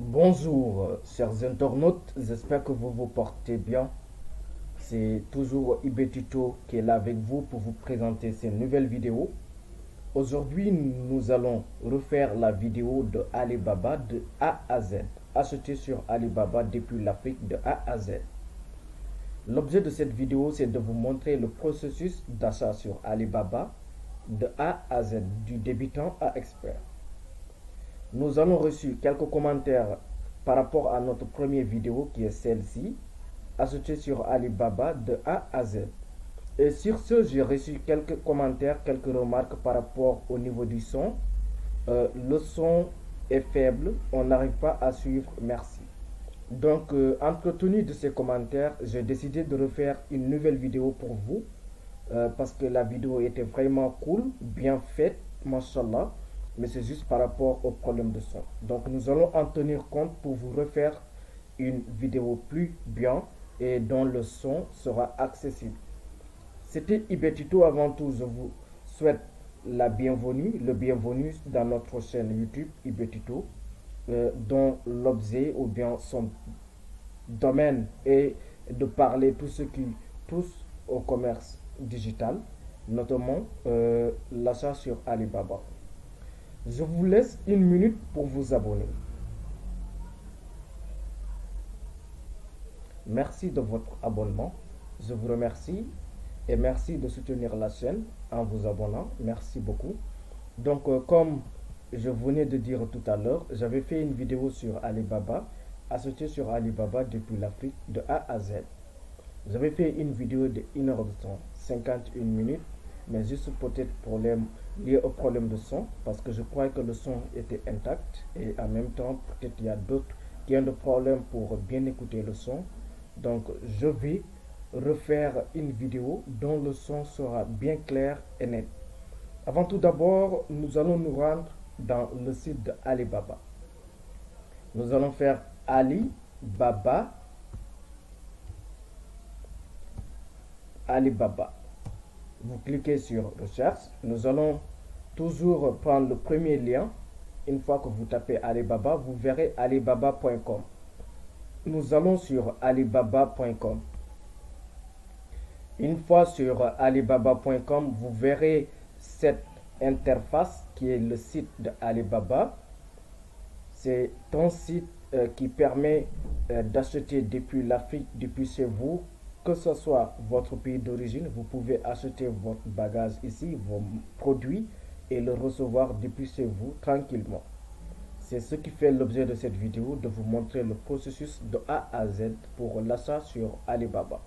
Bonjour, chers internautes, j'espère que vous vous portez bien. C'est toujours Ibetito qui est là avec vous pour vous présenter ces nouvelles vidéos. Aujourd'hui, nous allons refaire la vidéo de Alibaba de A à Z, achetée sur Alibaba depuis l'Afrique de A à Z. L'objet de cette vidéo, c'est de vous montrer le processus d'achat sur Alibaba de A à Z, du débutant à expert. Nous avons reçu quelques commentaires par rapport à notre première vidéo qui est celle-ci, achetée sur Alibaba de A à Z. Et sur ce, j'ai reçu quelques commentaires, quelques remarques par rapport au niveau du son. Le son est faible, on n'arrive pas à suivre, merci. Donc, compte tenu de ces commentaires, j'ai décidé de refaire une nouvelle vidéo pour vous parce que la vidéo était vraiment cool, bien faite, mashallah, mais c'est juste par rapport au problème de son. Donc, nous allons en tenir compte pour vous refaire une vidéo plus bien et dont le son sera accessible. C'était Ibetito avant tout, je vous souhaite la bienvenue, le bienvenue dans notre chaîne YouTube Ibetito, dont l'objet ou bien son domaine est de parler tout ce qui touche au commerce digital, notamment l'achat sur Alibaba. Je vous laisse une minute pour vous abonner. Merci de votre abonnement. Je vous remercie et merci de soutenir la chaîne en vous abonnant. Merci beaucoup. Donc, comme je venais de dire tout à l'heure, j'avais fait une vidéo sur Alibaba, associée sur Alibaba depuis l'Afrique de A à Z. J'avais fait une vidéo de 1 heure de temps, 51 minutes, mais juste peut-être problème lié au problème de son, parce que je crois que le son était intact et en même temps, peut-être il y a d'autres qui ont des problèmes pour bien écouter le son. Donc, je vais refaire une vidéo dont le son sera bien clair et net. Avant tout d'abord, nous allons nous rendre dans le site de Alibaba. Nous allons faire Alibaba. Alibaba. Vous cliquez sur recherche. Nous allons toujours prendre le premier lien. Une fois que vous tapez Alibaba, vous verrez alibaba.com. Nous allons sur alibaba.com. Une fois sur alibaba.com, vous verrez cette interface qui est le site de Alibaba. C'est un site qui permet d'acheter depuis l'Afrique, depuis chez vous, que ce soit votre pays d'origine. Vous pouvez acheter votre bagage ici, vos produits, et le recevoir depuis chez vous tranquillement. C'est ce qui fait l'objet de cette vidéo, de vous montrer le processus de A à Z pour l'achat sur Alibaba.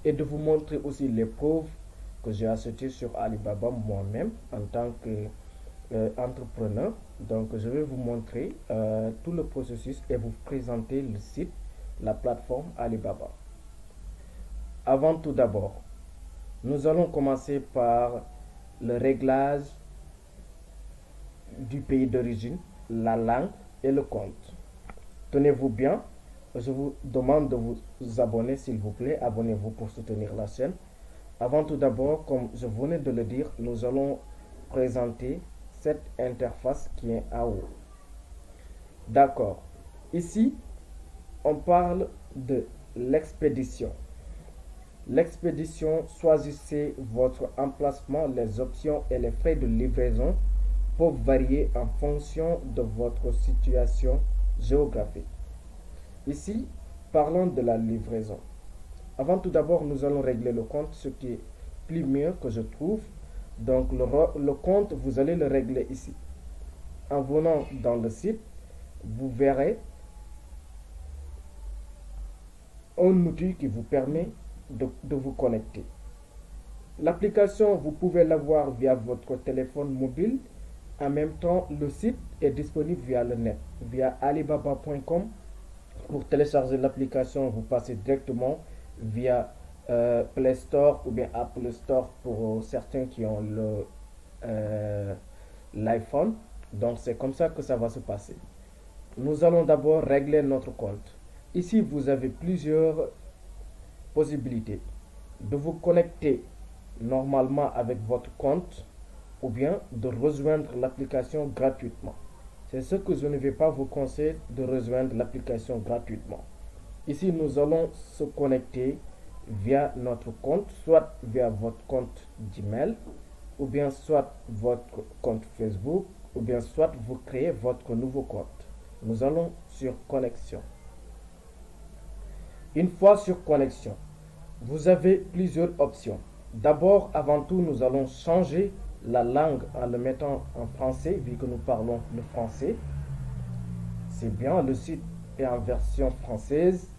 Et de vous montrer aussi les preuves que j'ai achetées sur Alibaba moi-même en tant qu'entrepreneur. Donc je vais vous montrer tout le processus et vous présenter le site, la plateforme Alibaba. Avant tout d'abord, nous allons commencer par le réglage du pays d'origine, la langue et le compte. Tenez-vous bien, je vous demande de vous abonner s'il vous plaît, abonnez-vous pour soutenir la chaîne. Avant tout d'abord, comme je venais de le dire, nous allons présenter cette interface qui est en haut. D'accord. Ici, on parle de l'expédition. L'expédition, choisissez votre emplacement, les options et les frais de livraison peuvent varier en fonction de votre situation géographique. Ici, parlons de la livraison. Avant tout d'abord, nous allons régler le compte, ce qui est plus mieux que je trouve. Donc, le compte, vous allez le régler ici. En venant dans le site, vous verrez un outil qui vous permet de vous connecter. L'application, vous pouvez l'avoir via votre téléphone mobile. En même temps, le site est disponible via le net, via alibaba.com. Pour télécharger l'application, vous passez directement via Play Store ou bien Apple Store pour certains qui ont l'iPhone. Donc c'est comme ça que ça va se passer. Nous allons d'abord régler notre compte. Ici, vous avez plusieurs possibilités de vous connecter normalement avec votre compte ou bien de rejoindre l'application gratuitement. C'est ce que je ne vais pas vous conseiller de rejoindre l'application gratuitement. Ici, nous allons se connecter via notre compte, soit via votre compte Gmail, ou bien soit votre compte Facebook, ou bien soit vous créez votre nouveau compte. Nous allons sur connexion. Une fois sur connexion, vous avez plusieurs options. D'abord, avant tout, nous allons changer la langue en le mettant en français, vu que nous parlons le français. C'est bien, le site est en version française.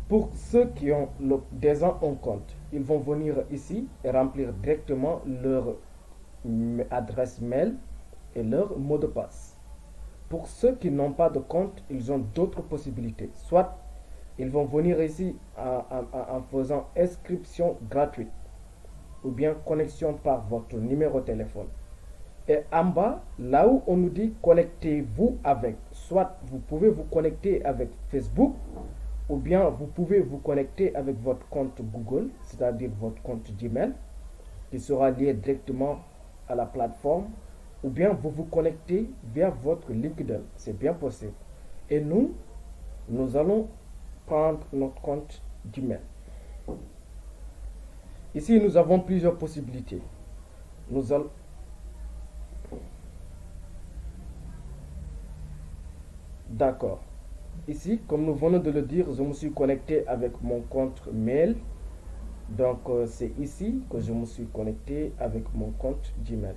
Pour ceux qui ont déjà un compte, ils vont venir ici et remplir directement leur adresse mail et leur mot de passe. Pour ceux qui n'ont pas de compte, ils ont d'autres possibilités. Soit ils vont venir ici en faisant inscription gratuite ou bien connexion par votre numéro de téléphone. Et en bas, là où on nous dit connectez-vous avec, soit vous pouvez vous connecter avec Facebook ou bien vous pouvez vous connecter avec votre compte Google, c'est-à-dire votre compte Gmail, qui sera lié directement à la plateforme, ou bien vous vous connectez via votre LinkedIn, c'est bien possible. Et nous allons prendre notre compte Gmail. Ici, nous avons plusieurs possibilités. Nous allons... D'accord. Ici, comme nous venons de le dire, je me suis connecté avec mon compte mail. Donc, c'est ici que je me suis connecté avec mon compte Gmail.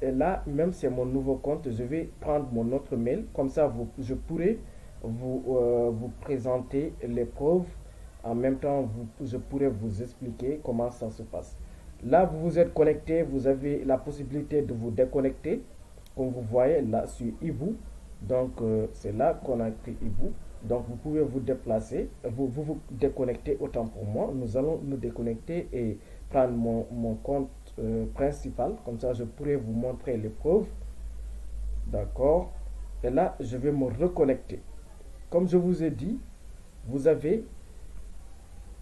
Et là, même c'est mon nouveau compte, je vais prendre mon autre mail. Comme ça, je pourrai vous présenter les preuves. En même temps, je pourrais vous expliquer comment ça se passe. Là, vous vous êtes connecté, vous avez la possibilité de vous déconnecter. Comme vous voyez là sur Ibu. Donc, c'est là qu'on a écrit Ibu. Donc, vous pouvez vous déplacer, vous déconnecter autant pour moi. Nous allons nous déconnecter et prendre mon compte principal. Comme ça, je pourrai vous montrer les preuves. D'accord. Et là, je vais me reconnecter. Comme je vous ai dit, vous avez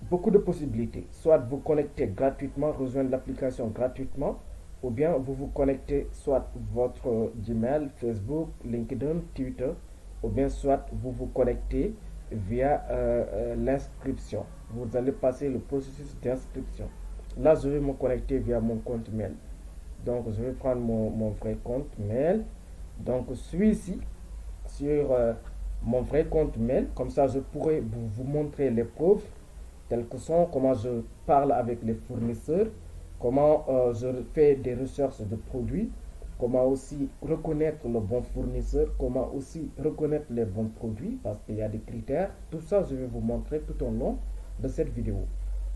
beaucoup de possibilités. Soit vous connectez gratuitement, rejoindre l'application gratuitement, ou bien vous vous connectez soit votre Gmail, Facebook, LinkedIn, Twitter, ou bien soit vous vous connectez via l'inscription. Vous allez passer le processus d'inscription. Là, je vais me connecter via mon compte mail. Donc, je vais prendre mon vrai compte mail. Donc, je suis ici sur mon vrai compte mail. Comme ça, je pourrai vous montrer les preuves telles que sont, comment je parle avec les fournisseurs, comment je fais des recherches de produits, comment aussi reconnaître le bon fournisseur, comment aussi reconnaître les bons produits, parce qu'il y a des critères. Tout ça, je vais vous montrer tout au long de cette vidéo.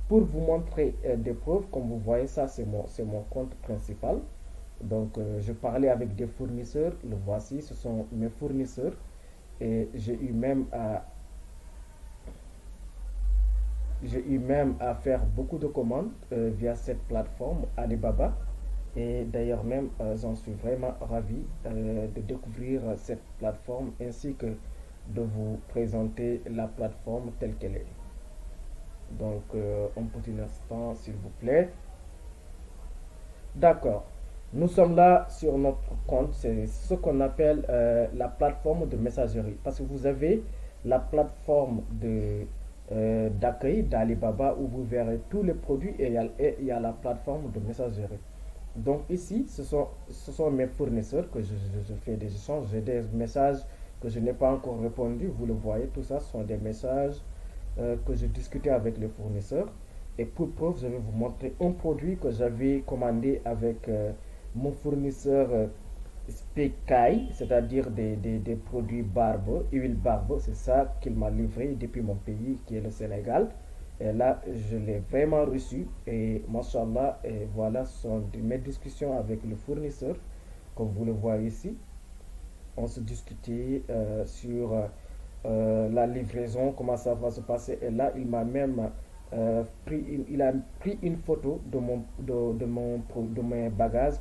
Pour vous montrer des preuves, comme vous voyez, ça c'est mon compte principal. Donc, je parlais avec des fournisseurs, le voici, ce sont mes fournisseurs. Et j'ai eu même à faire beaucoup de commandes via cette plateforme Alibaba. Et d'ailleurs même, j'en suis vraiment ravi de découvrir cette plateforme ainsi que de vous présenter la plateforme telle qu'elle est. Donc, un petit instant, s'il vous plaît. D'accord. Nous sommes là sur notre compte. C'est ce qu'on appelle la plateforme de messagerie. Parce que vous avez la plateforme d'accueil d'Alibaba où vous verrez tous les produits et il y a la plateforme de messagerie. Donc ici, ce sont mes fournisseurs que je fais des échanges. J'ai des messages que je n'ai pas encore répondu. Vous le voyez, tout ça, ce sont des messages que je discutais avec les fournisseurs. Et pour preuve, je vais vous montrer un produit que j'avais commandé avec mon fournisseur Spekai, c'est-à-dire des produits barbe, huile barbe. C'est ça qu'il m'a livré depuis mon pays qui est le Sénégal. Et là, je l'ai vraiment reçu. Et machallah, et voilà, ce sont mes discussions avec le fournisseur. Comme vous le voyez ici, on se discutait sur la livraison, comment ça va se passer. Et là, il m'a même il a pris une photo de mes bagages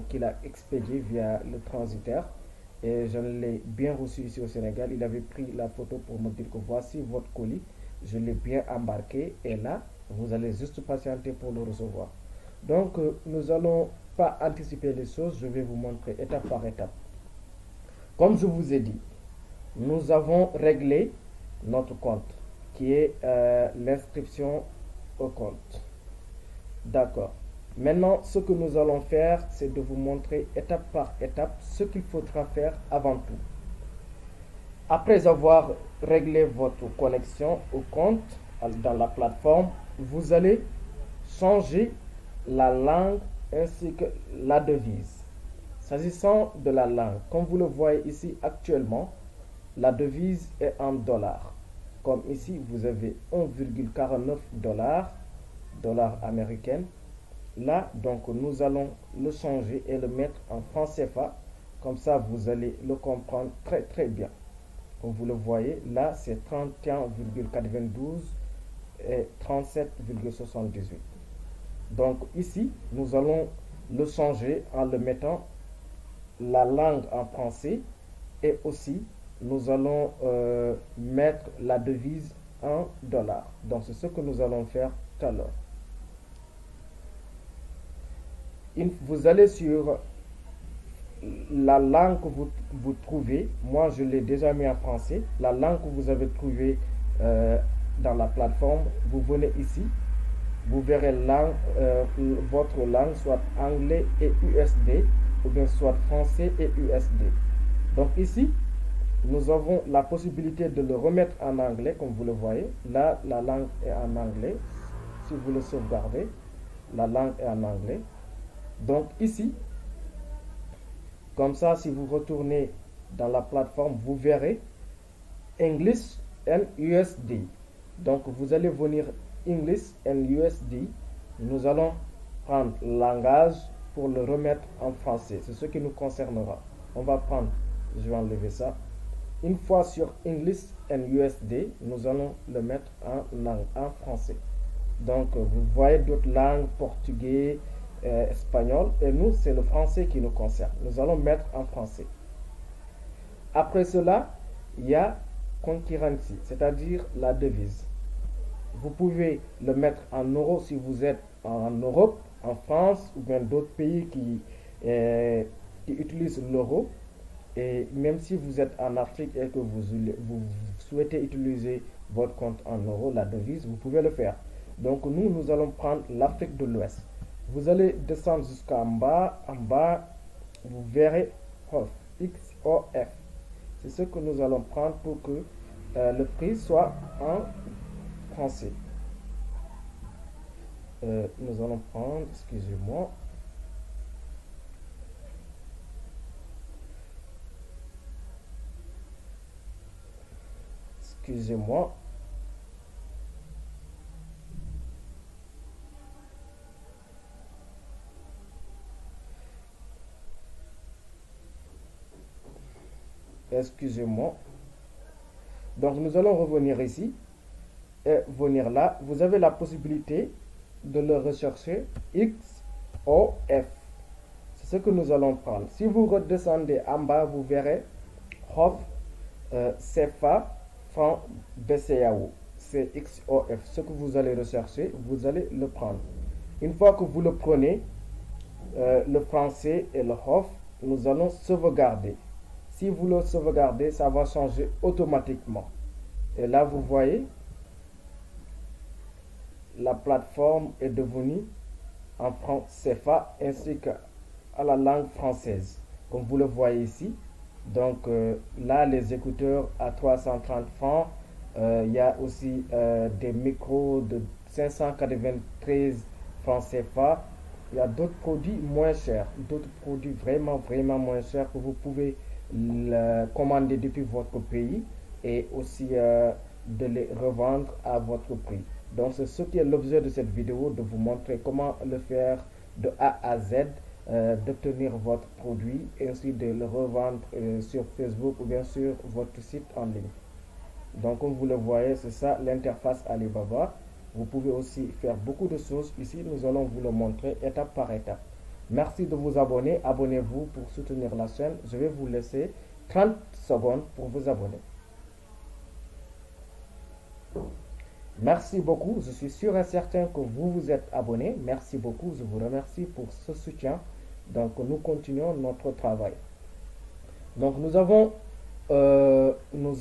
qu'il a expédié via le transitaire. Et je l'ai bien reçu ici au Sénégal. Il avait pris la photo pour me dire que voici votre colis. Je l'ai bien embarqué et là, vous allez juste patienter pour le recevoir. Donc, nous allons pas anticiper les choses. Je vais vous montrer étape par étape. Comme je vous ai dit, nous avons réglé notre compte, qui est l'inscription au compte. D'accord. Maintenant, ce que nous allons faire, c'est de vous montrer étape par étape ce qu'il faudra faire avant tout. Après avoir réglé votre connexion au compte dans la plateforme, vous allez changer la langue ainsi que la devise. S'agissant de la langue, comme vous le voyez ici actuellement, la devise est en dollars. Comme ici, vous avez 1,49 dollars américains. Là, donc, nous allons le changer et le mettre en franc CFA. Comme ça, vous allez le comprendre très très bien. Comme vous le voyez, là, c'est 31,92 et 37,78. Donc, ici, nous allons le changer en le mettant la langue en français et aussi, nous allons mettre la devise en dollars. Donc, c'est ce que nous allons faire tout à l'heure. Vous allez sur la langue que vous trouvez. Moi, je l'ai déjà mis en français. La langue que vous avez trouvée dans la plateforme, vous venez ici. Vous verrez votre langue, soit anglais et USD, ou bien soit français et USD. Donc ici, nous avons la possibilité de le remettre en anglais, comme vous le voyez. Là, la langue est en anglais. Si vous le sauvegardez, la langue est en anglais. Donc ici, comme ça, si vous retournez dans la plateforme, vous verrez English and USD. Donc vous allez venir English and USD. Nous allons prendre langage pour le remettre en français. C'est ce qui nous concernera. On va prendre, je vais enlever ça. Une fois sur English and USD, nous allons le mettre en français. Donc vous voyez d'autres langues, portugais, espagnol, et nous c'est le français qui nous concerne. Nous allons mettre en français. Après cela, il y a concurrency, c'est-à-dire la devise. Vous pouvez le mettre en euros si vous êtes en Europe, en France ou bien d'autres pays qui utilisent l'euro. Et même si vous êtes en Afrique et que vous souhaitez utiliser votre compte en euros, la devise, vous pouvez le faire. Donc nous allons prendre l'Afrique de l'Ouest. Vous allez descendre jusqu'en bas. En bas, vous verrez XOF. C'est ce que nous allons prendre pour que le prix soit en français. Nous allons prendre, excusez-moi. Excusez-moi. Excusez-moi. Donc nous allons revenir ici et venir là. Vous avez la possibilité de le rechercher XOF. C'est ce que nous allons prendre. Si vous redescendez en bas, vous verrez HOF, CFA, franc BCAO. C'est XOF. Ce que vous allez rechercher, vous allez le prendre. Une fois que vous le prenez, le français et le HOF, nous allons sauvegarder. Si vous le sauvegardez, ça va changer automatiquement. Et là, vous voyez, la plateforme est devenue en franc CFA ainsi qu'à la langue française. Comme vous le voyez ici. Donc là, les écouteurs à 330 francs. Il y a aussi des micros de 593 francs CFA. Il y a d'autres produits moins chers. D'autres produits vraiment moins chers que vous pouvez commander depuis votre pays et aussi de les revendre à votre prix. Donc c'est ce qui est l'objet de cette vidéo, de vous montrer comment le faire de A à Z, d'obtenir votre produit et ainsi de le revendre sur Facebook ou bien sur votre site en ligne. Donc comme vous le voyez, c'est ça l'interface Alibaba. Vous pouvez aussi faire beaucoup de choses ici. Nous allons vous le montrer étape par étape. Merci de vous abonner. Abonnez-vous pour soutenir la chaîne. Je vais vous laisser 30 secondes pour vous abonner. Merci beaucoup. Je suis sûr et certain que vous vous êtes abonné. Merci beaucoup. Je vous remercie pour ce soutien. Donc, nous continuons notre travail. Donc nous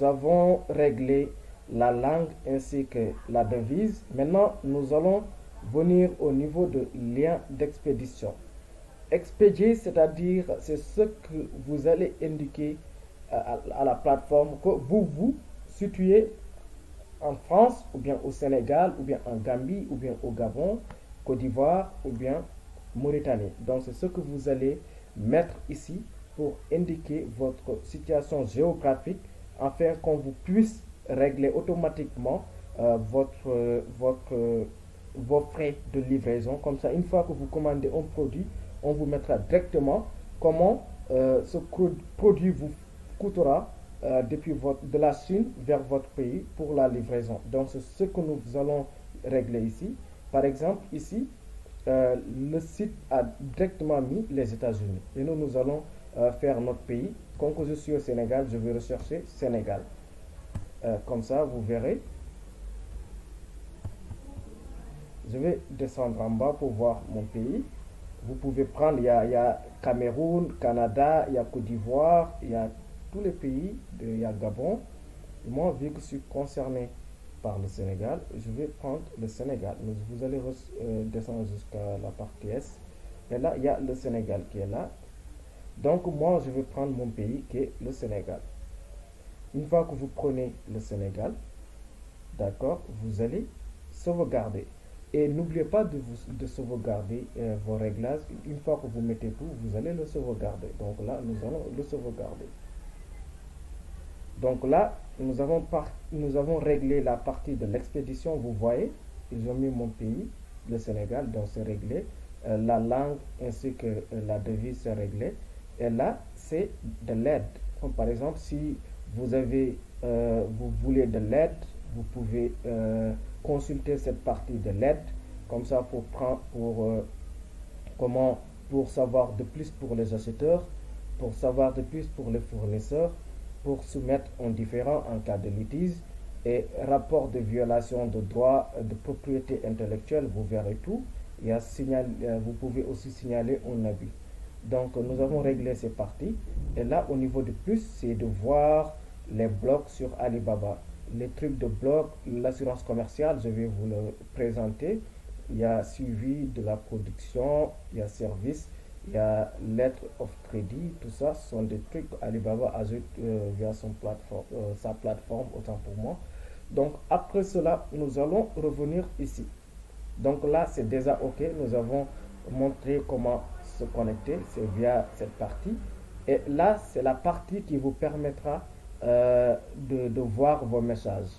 avons réglé la langue ainsi que la devise. Maintenant, nous allons venir au niveau de lien d'expédition. Expédier, c'est-à-dire, c'est ce que vous allez indiquer à la plateforme que vous situez en France, ou bien au Sénégal, ou bien en Gambie, ou bien au Gabon, Côte d'Ivoire, ou bien Mauritanie. Donc, c'est ce que vous allez mettre ici pour indiquer votre situation géographique afin qu'on vous puisse régler automatiquement vos frais de livraison. Comme ça, une fois que vous commandez un produit, on vous mettra directement comment ce produit vous coûtera depuis de la Chine vers votre pays pour la livraison. Donc, c'est ce que nous allons régler ici. Par exemple, ici, le site a directement mis les États-Unis. Et nous allons faire notre pays. Comme que je suis au Sénégal, je vais rechercher Sénégal. Comme ça, vous verrez. Je vais descendre en bas pour voir mon pays. Vous pouvez prendre, il y a Cameroun, Canada, il y a Côte d'Ivoire, il y a tous les pays, il y a Gabon. Et moi, vu que je suis concerné par le Sénégal, je vais prendre le Sénégal. Vous allez descendre jusqu'à la partie S. Et là, il y a le Sénégal qui est là. Donc, moi, je vais prendre mon pays qui est le Sénégal. Une fois que vous prenez le Sénégal, d'accord, vous allez sauvegarder. Et n'oubliez pas de sauvegarder vos réglages. Une fois que vous mettez tout, vous allez le sauvegarder. Donc là, nous allons le sauvegarder. Donc là, nous avons réglé la partie de l'expédition. Vous voyez, ils ont mis mon pays, le Sénégal, donc c'est réglé. La langue ainsi que la devise, c'est réglé. Et là, c'est de l'aide. Comme par exemple, si vous voulez de l'aide, vous pouvez consulter cette partie de l'aide. Comme ça, pour savoir de plus pour les acheteurs, pour savoir de plus pour les fournisseurs, pour soumettre un différend en cas de litige et rapport de violation de droits de propriété intellectuelle, vous verrez tout. Vous pouvez aussi signaler un abus. Donc, nous avons réglé ces parties. Et là, au niveau de plus, c'est de voir les blocs sur Alibaba. Les trucs de blocs, l'assurance commerciale, je vais vous le présenter. Il y a suivi de la production, il y a service, il y a lettre of crédit, tout ça ce sont des trucs qu'Alibaba ajoute via sa plateforme, autant pour moi. Donc après cela, nous allons revenir ici. Donc là, c'est déjà OK. Nous avons montré comment se connecter, c'est via cette partie. Et là, c'est la partie qui vous permettra de voir vos messages.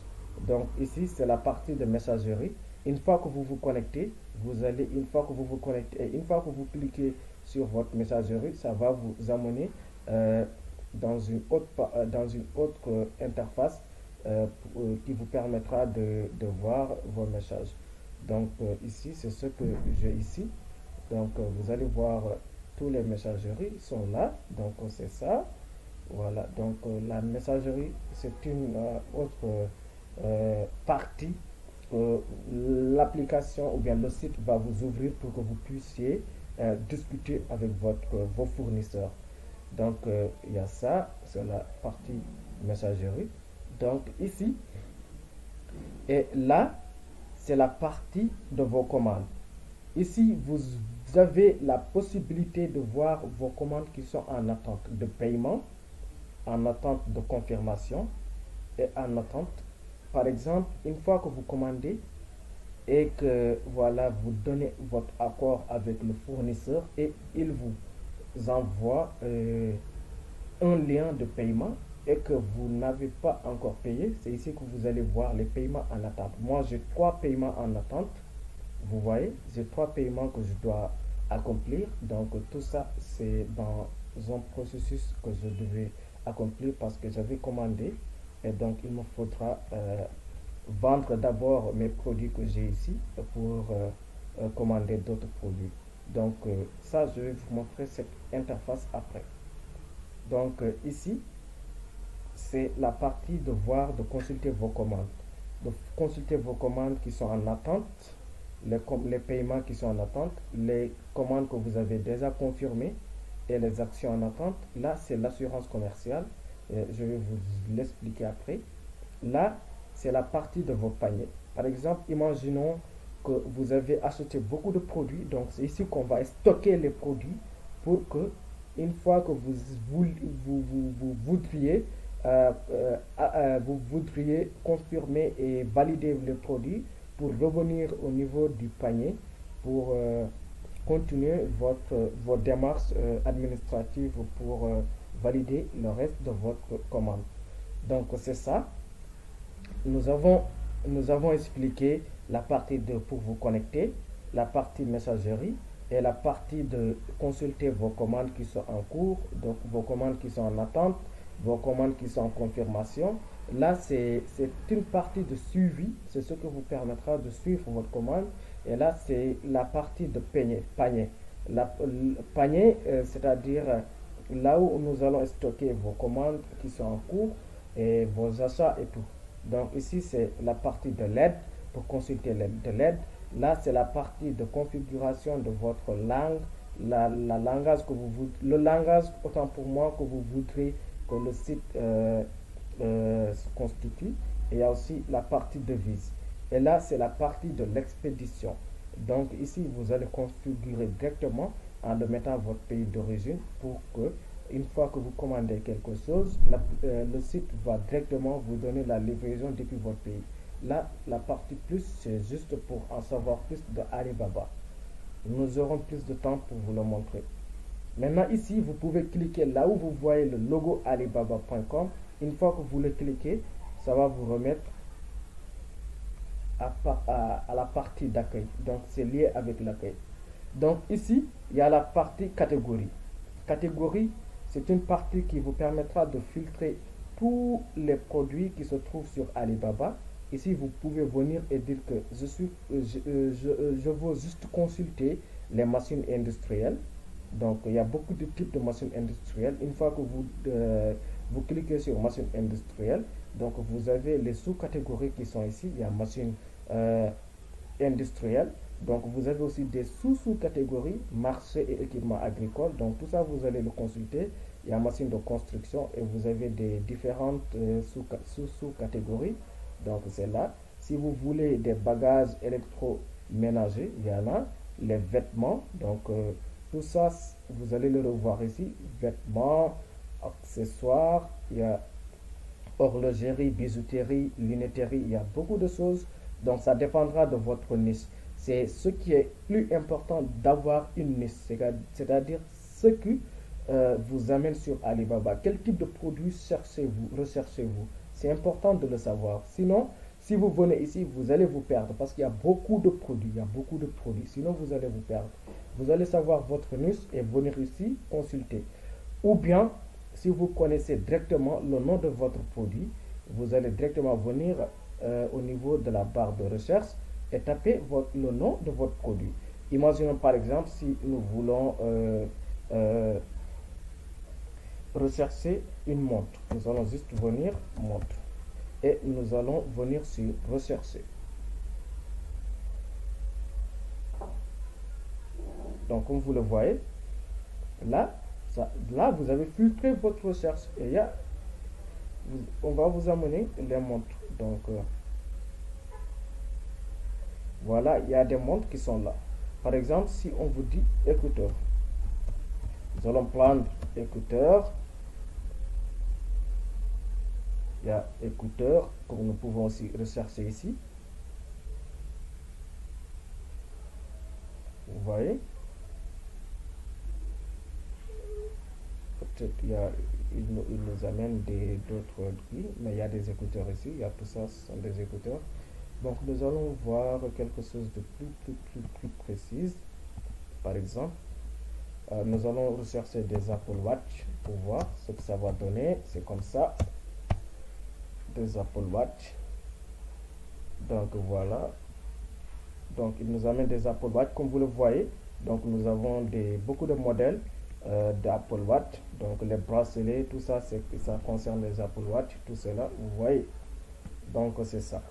Donc ici, c'est la partie de messagerie. Une fois que vous vous connectez, une fois que vous vous connectez, et une fois que vous cliquez sur votre messagerie, ça va vous amener dans une autre interface qui vous permettra de voir vos messages. Donc ici, c'est ce que j'ai ici. Donc vous allez voir tous les messageries sont là. Donc c'est ça. Voilà. Donc la messagerie, c'est une autre partie. L'application ou bien le site va vous ouvrir pour que vous puissiez discuter avec vos fournisseurs. Donc il y a ça, c'est la partie messagerie. Donc ici, et là, c'est la partie de vos commandes. Ici, vous avez la possibilité de voir vos commandes qui sont en attente de paiement, en attente de confirmation et en attente. Par exemple, une fois que vous commandez et que voilà, vous donnez votre accord avec le fournisseur et il vous envoie un lien de paiement et que vous n'avez pas encore payé, c'est ici que vous allez voir les paiements en attente. Moi, j'ai 3 paiements en attente. Vous voyez, j'ai 3 paiements que je dois accomplir. Donc, tout ça, c'est dans un processus que je devais accomplir parce que j'avais commandé. Et donc, il me faudra vendre d'abord mes produits que j'ai ici pour commander d'autres produits. Donc, ça, je vais vous montrer cette interface après. Donc, ici, c'est la partie de voir, de consulter vos commandes. De consulter vos commandes qui sont en attente, les paiements qui sont en attente, les commandes que vous avez déjà confirmées et les actions en attente. Là, c'est l'assurance commerciale. Je vais vous l'expliquer après. Là, c'est la partie de vos paniers. Par exemple, imaginons que vous avez acheté beaucoup de produits. Donc, c'est ici qu'on va stocker les produits pour que, une fois que vous voudriez, vous voudriez confirmer et valider le produit pour revenir au niveau du panier pour continuer vos démarches administratives pour valider le reste de votre commande. Donc, c'est ça. Nous avons expliqué la partie de pour vous connecter, la partie messagerie et la partie de consulter vos commandes qui sont en cours, donc vos commandes qui sont en attente, vos commandes qui sont en confirmation. Là, c'est une partie de suivi, c'est ce qui vous permettra de suivre votre commande. Et là, c'est la partie de panier. Panier, c'est-à-dire là où nous allons stocker vos commandes qui sont en cours et vos achats et tout. Donc ici, c'est la partie de l'aide pour consulter l'aide de l'aide. Là, c'est la partie de configuration de votre langue, la langage que le langage, autant pour moi, que vous voudrez que le site se constitue. Et il y a aussi la partie de devise. Et là, c'est la partie de l'expédition. Donc ici, vous allez configurer directement en le mettant votre pays d'origine pour que, une fois que vous commandez quelque chose, le site va directement vous donner la livraison depuis votre pays. Là, la partie plus, c'est juste pour en savoir plus de Alibaba. Nous aurons plus de temps pour vous le montrer. Maintenant, ici, vous pouvez cliquer là où vous voyez le logo alibaba.com. Une fois que vous le cliquez, ça va vous remettre à la partie d'accueil. Donc, c'est lié avec l'accueil. Donc, ici, il y a la partie catégorie. Catégorie, c'est une partie qui vous permettra de filtrer tous les produits qui se trouvent sur Alibaba. Ici, vous pouvez venir et dire que je veux juste consulter les machines industrielles. Donc, il y a beaucoup de types de machines industrielles. Une fois que vous cliquez sur machine industrielle, donc vous avez les sous-catégories qui sont ici. Il y a machines industrielles. Donc, vous avez aussi des sous-catégories, marché et équipements agricoles. Donc, tout ça, vous allez le consulter. Il y a machine de construction et vous avez des différentes sous-catégories. Donc, c'est là. Si vous voulez des bagages électroménagers, il y en a. Les vêtements, donc tout ça, vous allez le revoir ici. Vêtements, accessoires, il y a horlogerie, bijouterie, lunetterie, il y a beaucoup de choses. Donc, ça dépendra de votre niche. C'est ce qui est plus important d'avoir une niche, c'est-à-dire ce qui vous amène sur Alibaba. Quel type de produit recherchez-vous? C'est important de le savoir. Sinon, si vous venez ici, vous allez vous perdre parce qu'il y a beaucoup de produits. Il y a beaucoup de produits. Sinon, vous allez vous perdre. Vous allez savoir votre niche et venir ici consulter. Ou bien, si vous connaissez directement le nom de votre produit, vous allez directement venir au niveau de la barre de recherche et taper le nom de votre produit. Imaginons par exemple si nous voulons rechercher une montre. Nous allons juste venir montre et nous allons venir sur rechercher. Donc comme vous le voyez, là vous avez filtré votre recherche et on va vous amener les montres. Donc voilà, il y a des montres qui sont là. Par exemple, si on vous dit écouteurs, nous allons prendre écouteurs. Il y a écouteurs que nous pouvons aussi rechercher ici. Vous voyez, peut-être il nous amène d'autres prix, mais il y a des écouteurs ici. Il y a tout ça, ce sont des écouteurs. Donc nous allons voir quelque chose de plus précis. Par exemple, nous allons rechercher des Apple Watch pour voir ce que ça va donner. C'est comme ça, des Apple Watch. Donc voilà. Donc il nous amène des Apple Watch comme vous le voyez. Donc nous avons beaucoup de modèles d'Apple Watch. Donc les bracelets, tout ça, ça concerne les Apple Watch. Tout cela, vous voyez. Donc c'est ça.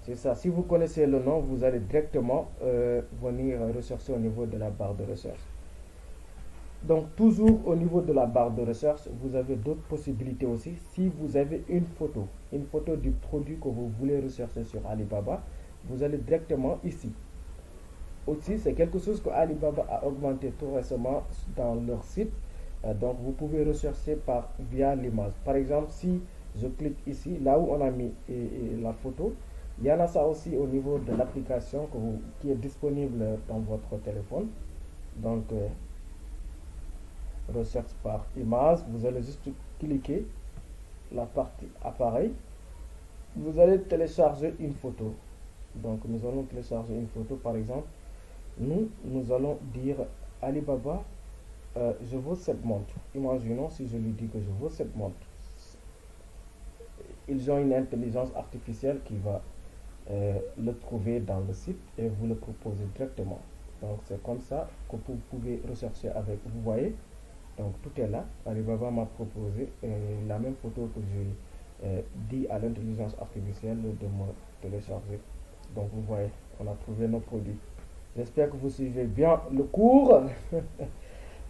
C'est ça. Si vous connaissez le nom, vous allez directement venir rechercher au niveau de la barre de recherche. Donc toujours au niveau de la barre de recherche, vous avez d'autres possibilités aussi. Si vous avez une photo du produit que vous voulez rechercher sur Alibaba, vous allez directement ici. Aussi, c'est quelque chose que Alibaba a augmenté tout récemment dans leur site. Donc vous pouvez rechercher via l'image. Par exemple, si je clique ici, là où on a mis la photo, il y en a ça aussi au niveau de l'application qui est disponible dans votre téléphone. Donc, recherche par image, vous allez juste cliquer la partie appareil. Vous allez télécharger une photo. Donc, nous allons télécharger une photo, par exemple. Nous allons dire Alibaba, je veux cette montre. Imaginons si je lui dis que je veux cette montre. Ils ont une intelligence artificielle qui va le trouver dans le site et vous le proposer directement. Donc c'est comme ça que vous pouvez rechercher avec. Vous voyez, donc tout est là. Alibaba m'a proposé la même photo que j'ai dit à l'intelligence artificielle de me télécharger. Donc vous voyez, on a trouvé nos produits. J'espère que vous suivez bien le cours.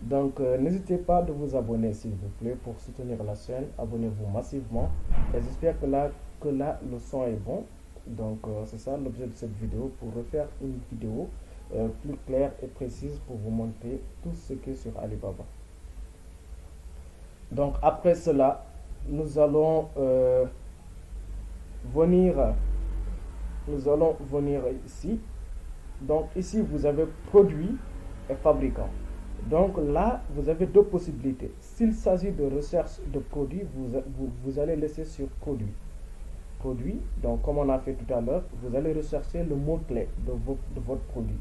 Donc n'hésitez pas de vous abonner s'il vous plaît pour soutenir la chaîne. Abonnez-vous massivement. Et j'espère que là le son est bon. Donc c'est ça l'objet de cette vidéo, pour refaire une vidéo plus claire et précise pour vous montrer tout ce qui est sur Alibaba. Donc après cela, nous allons venir ici. Donc ici vous avez produit et fabricant. Donc là vous avez deux possibilités. S'il s'agit de recherche de produits, vous allez laisser sur produit. Donc comme on a fait tout à l'heure, vous allez rechercher le mot-clé de votre produit.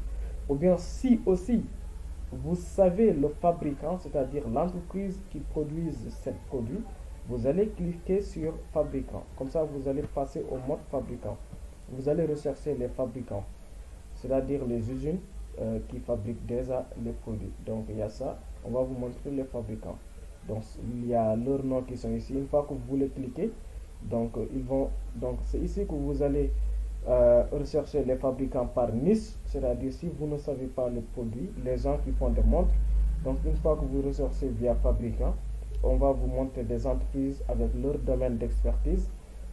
Ou bien si aussi vous savez le fabricant, c'est-à-dire l'entreprise qui produit ce produit, vous allez cliquer sur fabricant. Comme ça, vous allez passer au mode fabricant. Vous allez rechercher les fabricants, c'est-à-dire les usines qui fabriquent déjà les produits. Donc il y a ça, on va vous montrer les fabricants. Donc il y a leurs noms qui sont ici. Une fois que vous voulez cliquer, donc c'est ici que vous allez rechercher les fabricants par niche, c'est-à-dire si vous ne savez pas le produit, les gens qui font des montres. Donc une fois que vous recherchez via fabricant, on va vous montrer des entreprises avec leur domaine d'expertise.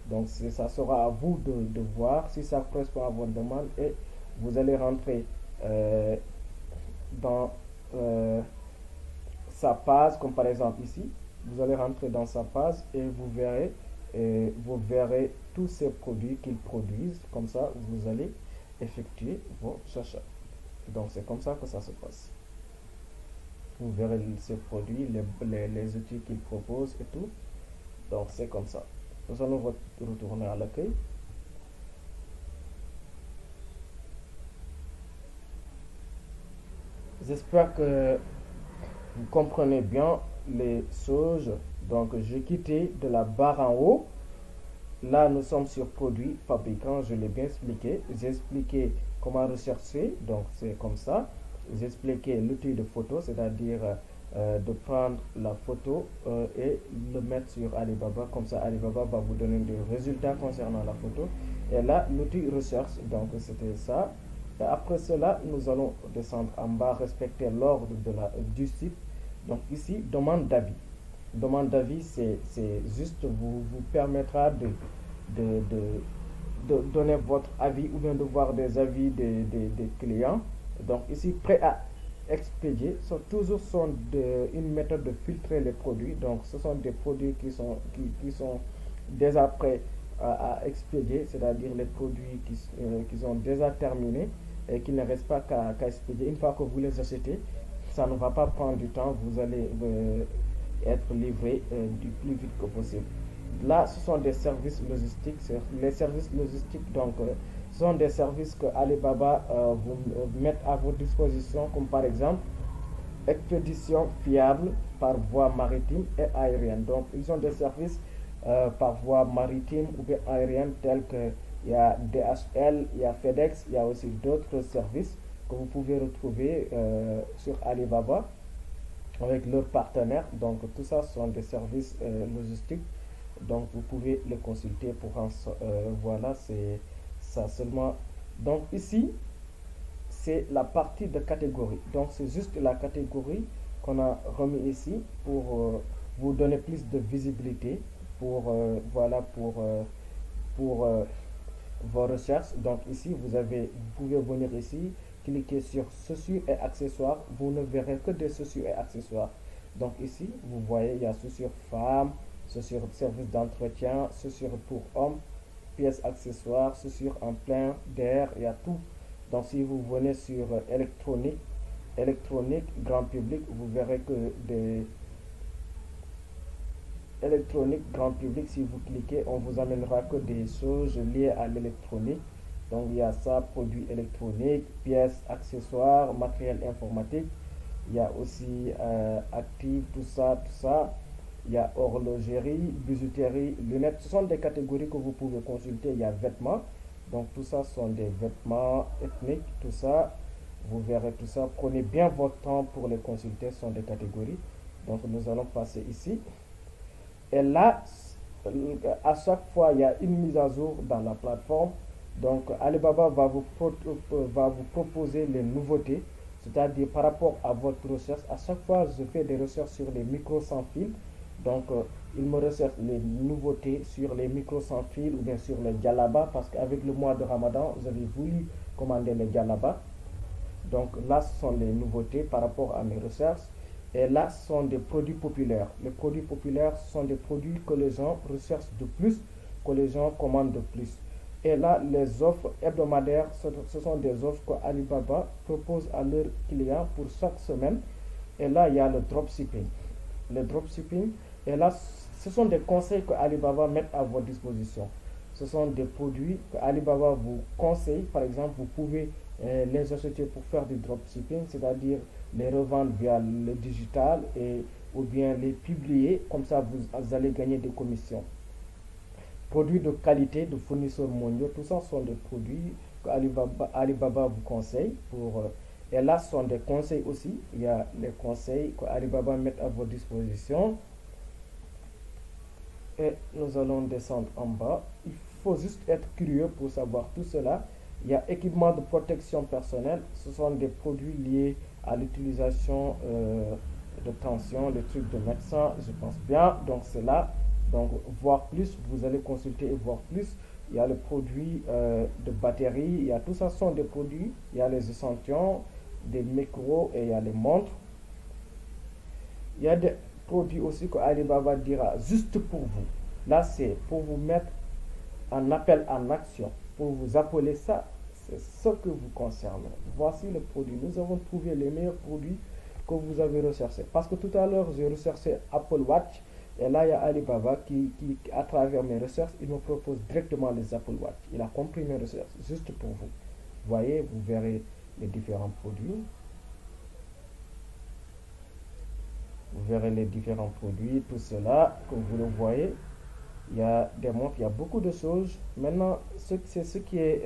Donc ça sera à vous de voir si ça correspond à votre demande, et vous allez rentrer dans sa page, comme par exemple ici. Vous allez rentrer dans sa page et vous verrez tous ces produits qu'ils produisent. Comme ça, vous allez effectuer vos achats. Donc, c'est comme ça que ça se passe. Vous verrez ces produits, les outils qu'ils proposent et tout. Donc, c'est comme ça. Nous allons retourner à l'accueil. J'espère que vous comprenez bien les choses. Donc, j'ai quitté de la barre en haut. Là, nous sommes sur produit, fabricant, je l'ai bien expliqué. J'ai expliqué comment rechercher, donc c'est comme ça. J'ai expliqué l'outil de photo, c'est-à-dire de prendre la photo et le mettre sur Alibaba. Comme ça, Alibaba va vous donner des résultats concernant la photo. Et là, l'outil recherche, donc c'était ça. Et après cela, nous allons descendre en bas, respecter l'ordre du site. Donc ici, demande d'avis. Demande d'avis, c'est juste vous permettra de donner votre avis ou bien de voir des avis des clients. Donc ici, prêt à expédier, toujours une méthode de filtrer les produits. Donc ce sont des produits qui sont déjà prêts à expédier, c'est-à-dire les produits qui sont déjà terminés et qui ne restent pas qu'à expédier. Une fois que vous les achetez, ça ne va pas prendre du temps, vous allez être livré du plus vite que possible. Là, ce sont des services logistiques. Les services logistiques, donc, ce sont des services que Alibaba vous met à votre disposition, comme par exemple expédition fiable par voie maritime et aérienne. Donc, ils ont des services par voie maritime ou bien aérienne, tels que il y a DHL, il y a FedEx, il y a aussi d'autres services que vous pouvez retrouver sur Alibaba avec leurs partenaires. Donc tout ça sont des services logistiques, donc vous pouvez les consulter pour voilà, c'est ça seulement. Donc ici c'est la partie de catégorie, donc c'est juste la catégorie qu'on a remis ici pour vous donner plus de visibilité pour voilà pour vos recherches. Donc ici vous pouvez venir ici, cliquer sur chaussures et accessoires. Vous ne verrez que des chaussures et accessoires. Donc ici vous voyez, il y a chaussures femmes, chaussures service d'entretien, chaussures pour hommes, pièces accessoires, chaussures en plein d'air, il y a tout. Donc si vous venez sur électronique grand public, vous verrez que des électronique grand public, si vous cliquez, on vous amènera que des choses liées à l'électronique. Donc il y a ça, produits électroniques, pièces, accessoires, matériel informatique. Il y a aussi actifs, tout ça, tout ça. Il y a horlogerie, bijouterie, lunettes. Ce sont des catégories que vous pouvez consulter. Il y a vêtements. Donc tout ça sont des vêtements ethniques, tout ça. Vous verrez tout ça. Prenez bien votre temps pour les consulter. Ce sont des catégories. Donc nous allons passer ici. Et là, à chaque fois, il y a une mise à jour dans la plateforme. Donc Alibaba va vous proposer les nouveautés. C'est-à-dire par rapport à votre recherche. À chaque fois, je fais des recherches sur les micros sans fil. Donc, il me recherche les nouveautés sur les micros sans fil ou bien sur les djellaba, parce qu'avec le mois de Ramadan, j'avais voulu commander les djellaba. Donc là, ce sont les nouveautés par rapport à mes recherches. Et là, ce sont des produits populaires. Les produits populaires sont des produits que les gens recherchent de plus, que les gens commandent de plus. Et là, les offres hebdomadaires, ce sont des offres que Alibaba propose à leurs clients pour chaque semaine. Et là, il y a le dropshipping. Le dropshipping, et là, ce sont des conseils que Alibaba met à votre disposition. Ce sont des produits que Alibaba vous conseille. Par exemple, vous pouvez les acheter pour faire du dropshipping, c'est-à-dire les revendre via le digital ou bien les publier. Comme ça, vous allez gagner des commissions. Produits de qualité de fournisseurs mondiaux, tout ça sont des produits que Alibaba vous conseille et là ce sont des conseils aussi. Il y a les conseils que Alibaba met à votre disposition. Et nous allons descendre en bas. Il faut juste être curieux pour savoir tout cela. Il y a équipement de protection personnelle. Ce sont des produits liés à l'utilisation de tension, les trucs de médecin, je pense bien. Donc c'est là. Donc voir plus, vous allez consulter et voir plus. Il y a le produit de batterie, il y a tout ça sont des produits. Il y a les échantillons, des micros et il y a les montres. Il y a des produits aussi que Alibaba dira juste pour vous. Là c'est pour vous mettre en appel en action, pour vous appeler ça. C'est ce que vous concerne. Voici le produit. Nous avons trouvé les meilleurs produits que vous avez recherchés. Parce que tout à l'heure j'ai recherché Apple Watch. Et là, il y a Alibaba qui, à travers mes recherches, il me propose directement les Apple Watch. Il a compris mes recherches, juste pour vous. Voyez, vous verrez les différents produits. Vous verrez les différents produits, tout cela, comme vous le voyez. Il y a des montres, il y a beaucoup de choses. Maintenant, c'est ce qui est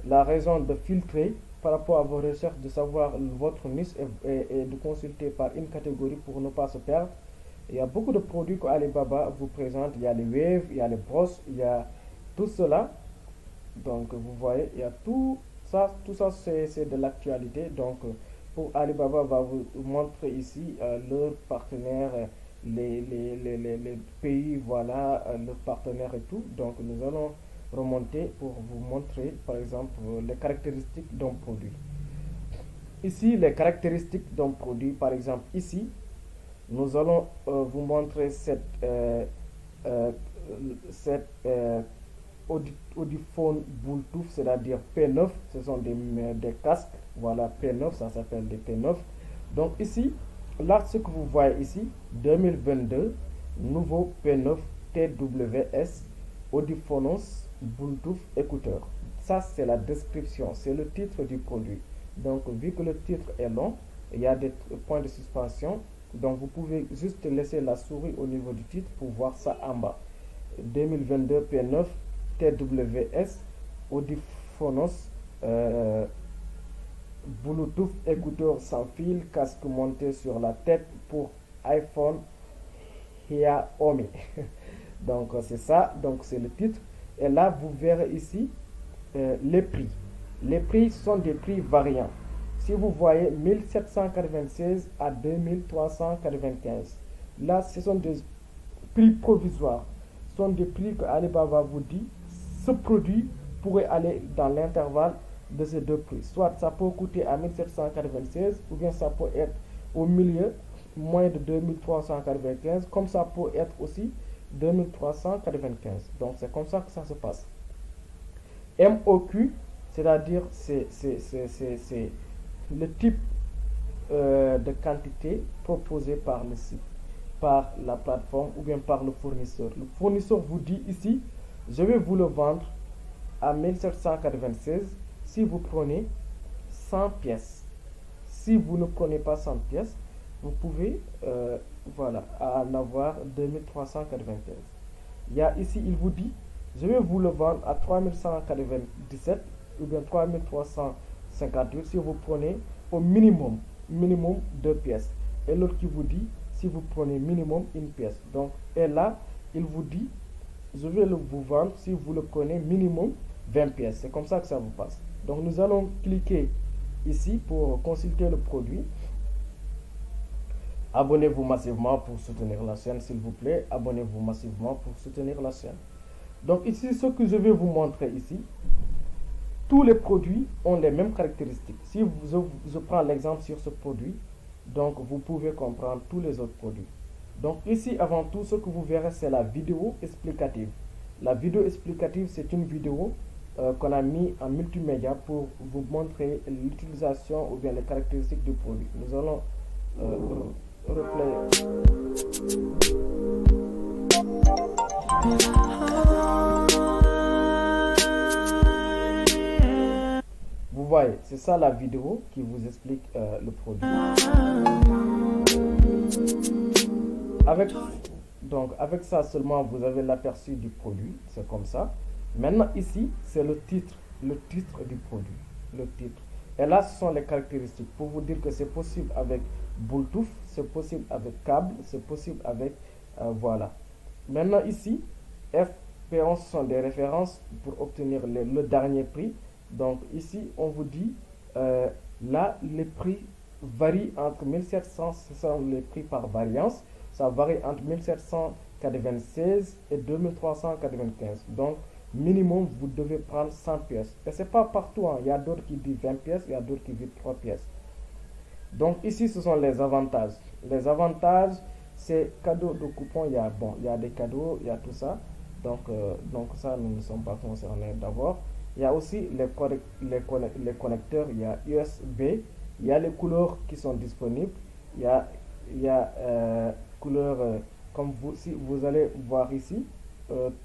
la raison de filtrer par rapport à vos recherches, de savoir votre niche et de consulter par une catégorie pour ne pas se perdre. Il y a beaucoup de produits que Alibaba vous présente. Il y a les waves, il y a les brosses, il y a tout cela. Donc vous voyez, il y a tout ça c'est de l'actualité. Donc pour Alibaba va vous montrer ici leurs partenaires, les pays, voilà, leurs partenaires et tout. Donc nous allons remonter pour vous montrer par exemple les caractéristiques d'un produit. Ici les caractéristiques d'un produit, par exemple ici nous allons vous montrer cette Audiphone Bluetooth, c'est-à-dire P9. Ce sont des casques, voilà, P9, ça s'appelle des P9. Donc ici, là ce que vous voyez ici, 2022 nouveau P9 TWS Audiphonos Bluetooth écouteur. Ça c'est la description, c'est le titre du produit. Donc vu que le titre est long, il y a des points de suspension. Donc vous pouvez juste laisser la souris au niveau du titre pour voir ça en bas. 2022 P9 TWS Audiphonos Bluetooth écouteur sans fil, casque monté sur la tête pour iPhone Xiaomi. Donc c'est ça, donc c'est le titre. Et là vous verrez ici les prix. Les prix sont des prix variants. si vous voyez 1796 à 2395, là ce sont des prix provisoires, ce sont des prix que Alibaba vous dit, ce produit pourrait aller dans l'intervalle de ces deux prix, soit ça peut coûter à 1796 ou bien ça peut être au milieu moins de 2395, comme ça peut être aussi 2395. Donc c'est comme ça que ça se passe. MOQ, c'est-à-dire c'est le type de quantité proposée par le site, par la plateforme ou bien par le fournisseur. Le fournisseur vous dit ici, je vais vous le vendre à 1796 si vous prenez 100 pièces. Si vous ne prenez pas 100 pièces, vous pouvez voilà, en avoir 2395. Il y a ici, il vous dit, je vais vous le vendre à 3197 ou bien 3358 si vous prenez au minimum 2 pièces. Et l'autre qui vous dit, si vous prenez minimum une pièce. Donc, et là, il vous dit, je vais vous vendre si vous le prenez minimum 20 pièces. C'est comme ça que ça vous passe. Donc, nous allons cliquer ici pour consulter le produit. Abonnez-vous massivement pour soutenir la chaîne, s'il vous plaît. Abonnez-vous massivement pour soutenir la chaîne. Donc ici, ce que je vais vous montrer ici, tous les produits ont les mêmes caractéristiques. Si je prends l'exemple sur ce produit, donc vous pouvez comprendre tous les autres produits. Donc ici, avant tout, ce que vous verrez, c'est la vidéo explicative. La vidéo explicative, c'est une vidéo qu'on a mis en multimédia pour vous montrer l'utilisation ou bien les caractéristiques du produit. Nous allons replayer. Vous voyez, c'est ça la vidéo qui vous explique le produit. Avec ça seulement, vous avez l'aperçu du produit. C'est comme ça. Maintenant, ici, c'est le titre du produit. Le titre. Et là, ce sont les caractéristiques. Pour vous dire que c'est possible avec Bluetooth, c'est possible avec câble, c'est possible avec... voilà. Maintenant, ici, FP11 sont des références pour obtenir le dernier prix. Donc, ici, on vous dit, là, les prix varient entre 1700, ce sont les prix par variance. Ça varie entre 1796 et 2395. Donc, minimum, vous devez prendre 100 pièces. Et ce n'est pas partout. Hein. Il y a d'autres qui disent 20 pièces, il y a d'autres qui disent 3 pièces. Donc, ici, ce sont les avantages. Les avantages, c'est cadeaux de coupons. Il y a des cadeaux, il y a tout ça. Donc ça, nous ne sommes pas concernés d'abord. Il y a aussi les connecteurs. Il y a USB. Il y a les couleurs qui sont disponibles. Il y a couleurs, comme si vous allez voir ici,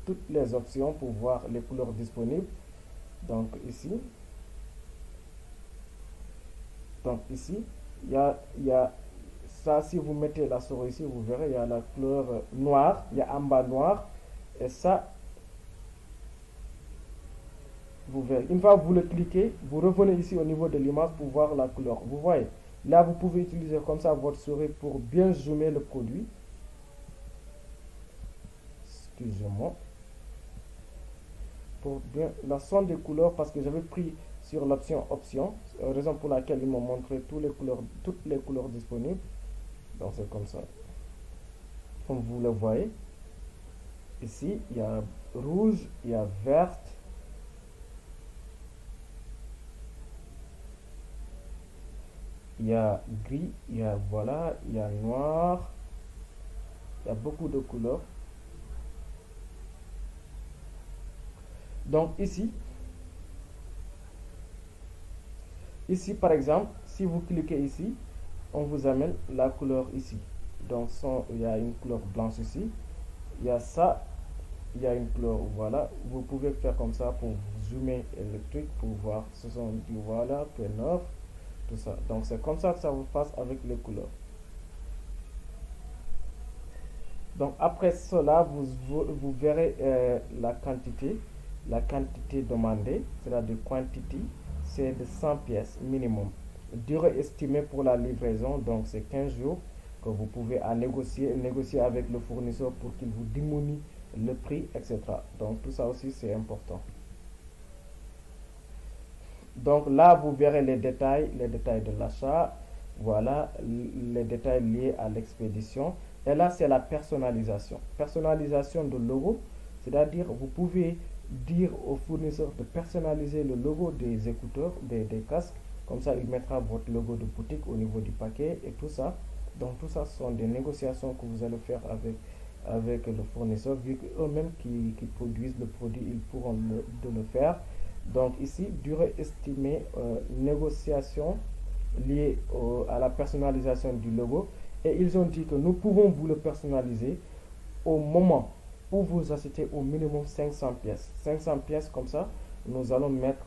toutes les options pour voir les couleurs disponibles. Donc ici, il y a ça. Si vous mettez la souris ici, vous verrez, il y a la couleur noire, il y a en bas noir, et ça, vous verrez. Une fois que vous le cliquez, vous revenez ici au niveau de l'image pour voir la couleur. Vous voyez, là, vous pouvez utiliser comme ça votre souris pour bien zoomer le produit. Excusez-moi. Pour bien la somme des couleurs, parce que j'avais pris sur l'option option, raison pour laquelle ils m'ont montré toutes les couleurs disponibles. Donc c'est comme ça. Comme vous le voyez, ici il y a rouge, il y a verte, il y a gris, il y a voilà, il y a noir, il y a beaucoup de couleurs. Donc ici par exemple, si vous cliquez ici, on vous amène la couleur ici. Donc il y a une couleur blanche ici, il y a ça, il y a une couleur, voilà. Vous pouvez faire comme ça pour zoomer le truc pour voir. Ce sont du voilà, P9, tout ça. Donc c'est comme ça que ça vous passe avec les couleurs. Donc après cela, vous verrez la quantité demandée, c'est-à-dire quantity, c'est de 100 pièces minimum. Durée estimée pour la livraison, donc c'est 15 jours que vous pouvez négocier avec le fournisseur pour qu'il vous diminue le prix, etc. Donc tout ça aussi c'est important. Donc là, vous verrez les détails de l'achat. Voilà, les détails liés à l'expédition. Et là, c'est la personnalisation. Personnalisation de logo, c'est-à-dire vous pouvez dire au fournisseur de personnaliser le logo des écouteurs, des casques. Comme ça, il mettra votre logo de boutique au niveau du paquet et tout ça. Donc tout ça, ce sont des négociations que vous allez faire avec le fournisseur, vu qu'eux-mêmes qui produisent le produit, ils pourront le faire. Donc ici, durée estimée, négociation liée à la personnalisation du logo. Et ils ont dit que nous pouvons vous le personnaliser au moment où vous achetez au minimum 500 pièces. 500 pièces comme ça, nous allons mettre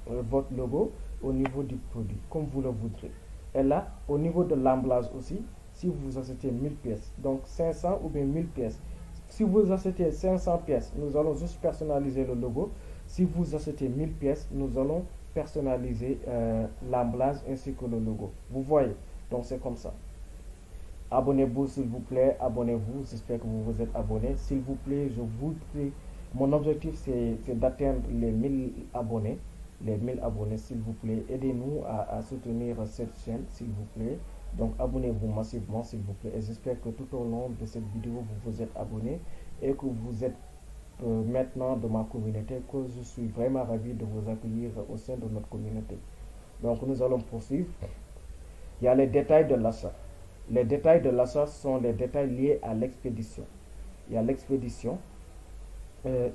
votre logo au niveau du produit, comme vous le voudrez. Et là, au niveau de l'emballage aussi, si vous achetez 1000 pièces, donc 500 ou bien 1000 pièces. Si vous achetez 500 pièces, nous allons juste personnaliser le logo. Si vous achetez 1000 pièces, nous allons personnaliser l'emballage ainsi que le logo. Vous voyez, donc c'est comme ça. Abonnez-vous s'il vous plaît, abonnez-vous, j'espère que vous vous êtes abonné. S'il vous plaît, je vous prie, mon objectif c'est d'atteindre les 1000 abonnés. Les 1000 abonnés, s'il vous plaît, aidez-nous à soutenir cette chaîne, s'il vous plaît. Donc abonnez-vous massivement, s'il vous plaît. Et j'espère que tout au long de cette vidéo, vous vous êtes abonné et que vous êtes maintenant de ma communauté, que je suis vraiment ravi de vous accueillir au sein de notre communauté. Donc nous allons poursuivre. Il y a les détails de l'achat. Les détails de l'achat sont les détails liés à l'expédition. Il y a l'expédition.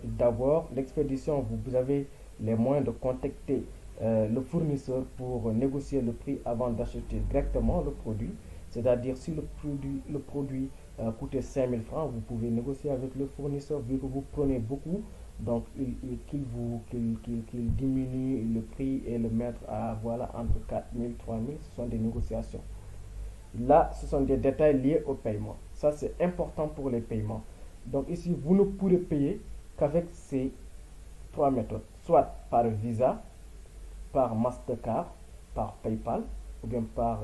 D'abord, l'expédition, vous avez les moyens de contacter le fournisseur pour négocier le prix avant d'acheter directement le produit. C'est-à-dire, si le produit coûtait 5000 francs, vous pouvez négocier avec le fournisseur vu que vous prenez beaucoup. Donc, qu'il diminue le prix et le mettre à, voilà, entre 4000 et 3000. Ce sont des négociations. Là, ce sont des détails liés au paiement. Ça, c'est important pour les paiements. Donc ici, vous ne pourrez payer qu'avec ces trois méthodes. Soit par Visa, par Mastercard, par PayPal, ou bien par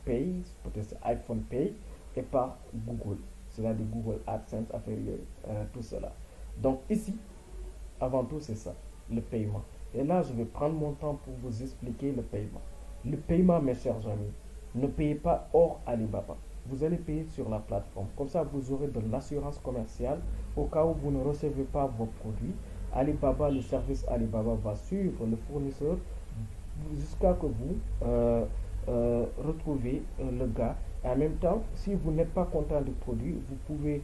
Pay, peut-être iPhone Pay, et par Google. C'est-à-dire Google AdSense, tout cela. Donc ici, avant tout, c'est ça, le paiement. Et là, je vais prendre mon temps pour vous expliquer le paiement. Le paiement, mes chers amis, ne payez pas hors Alibaba. Vous allez payer sur la plateforme. Comme ça, vous aurez de l'assurance commerciale au cas où vous ne recevez pas vos produits. Alibaba, le service Alibaba va suivre le fournisseur jusqu'à que vous retrouvez le gars. Et en même temps, si vous n'êtes pas content du produit, vous pouvez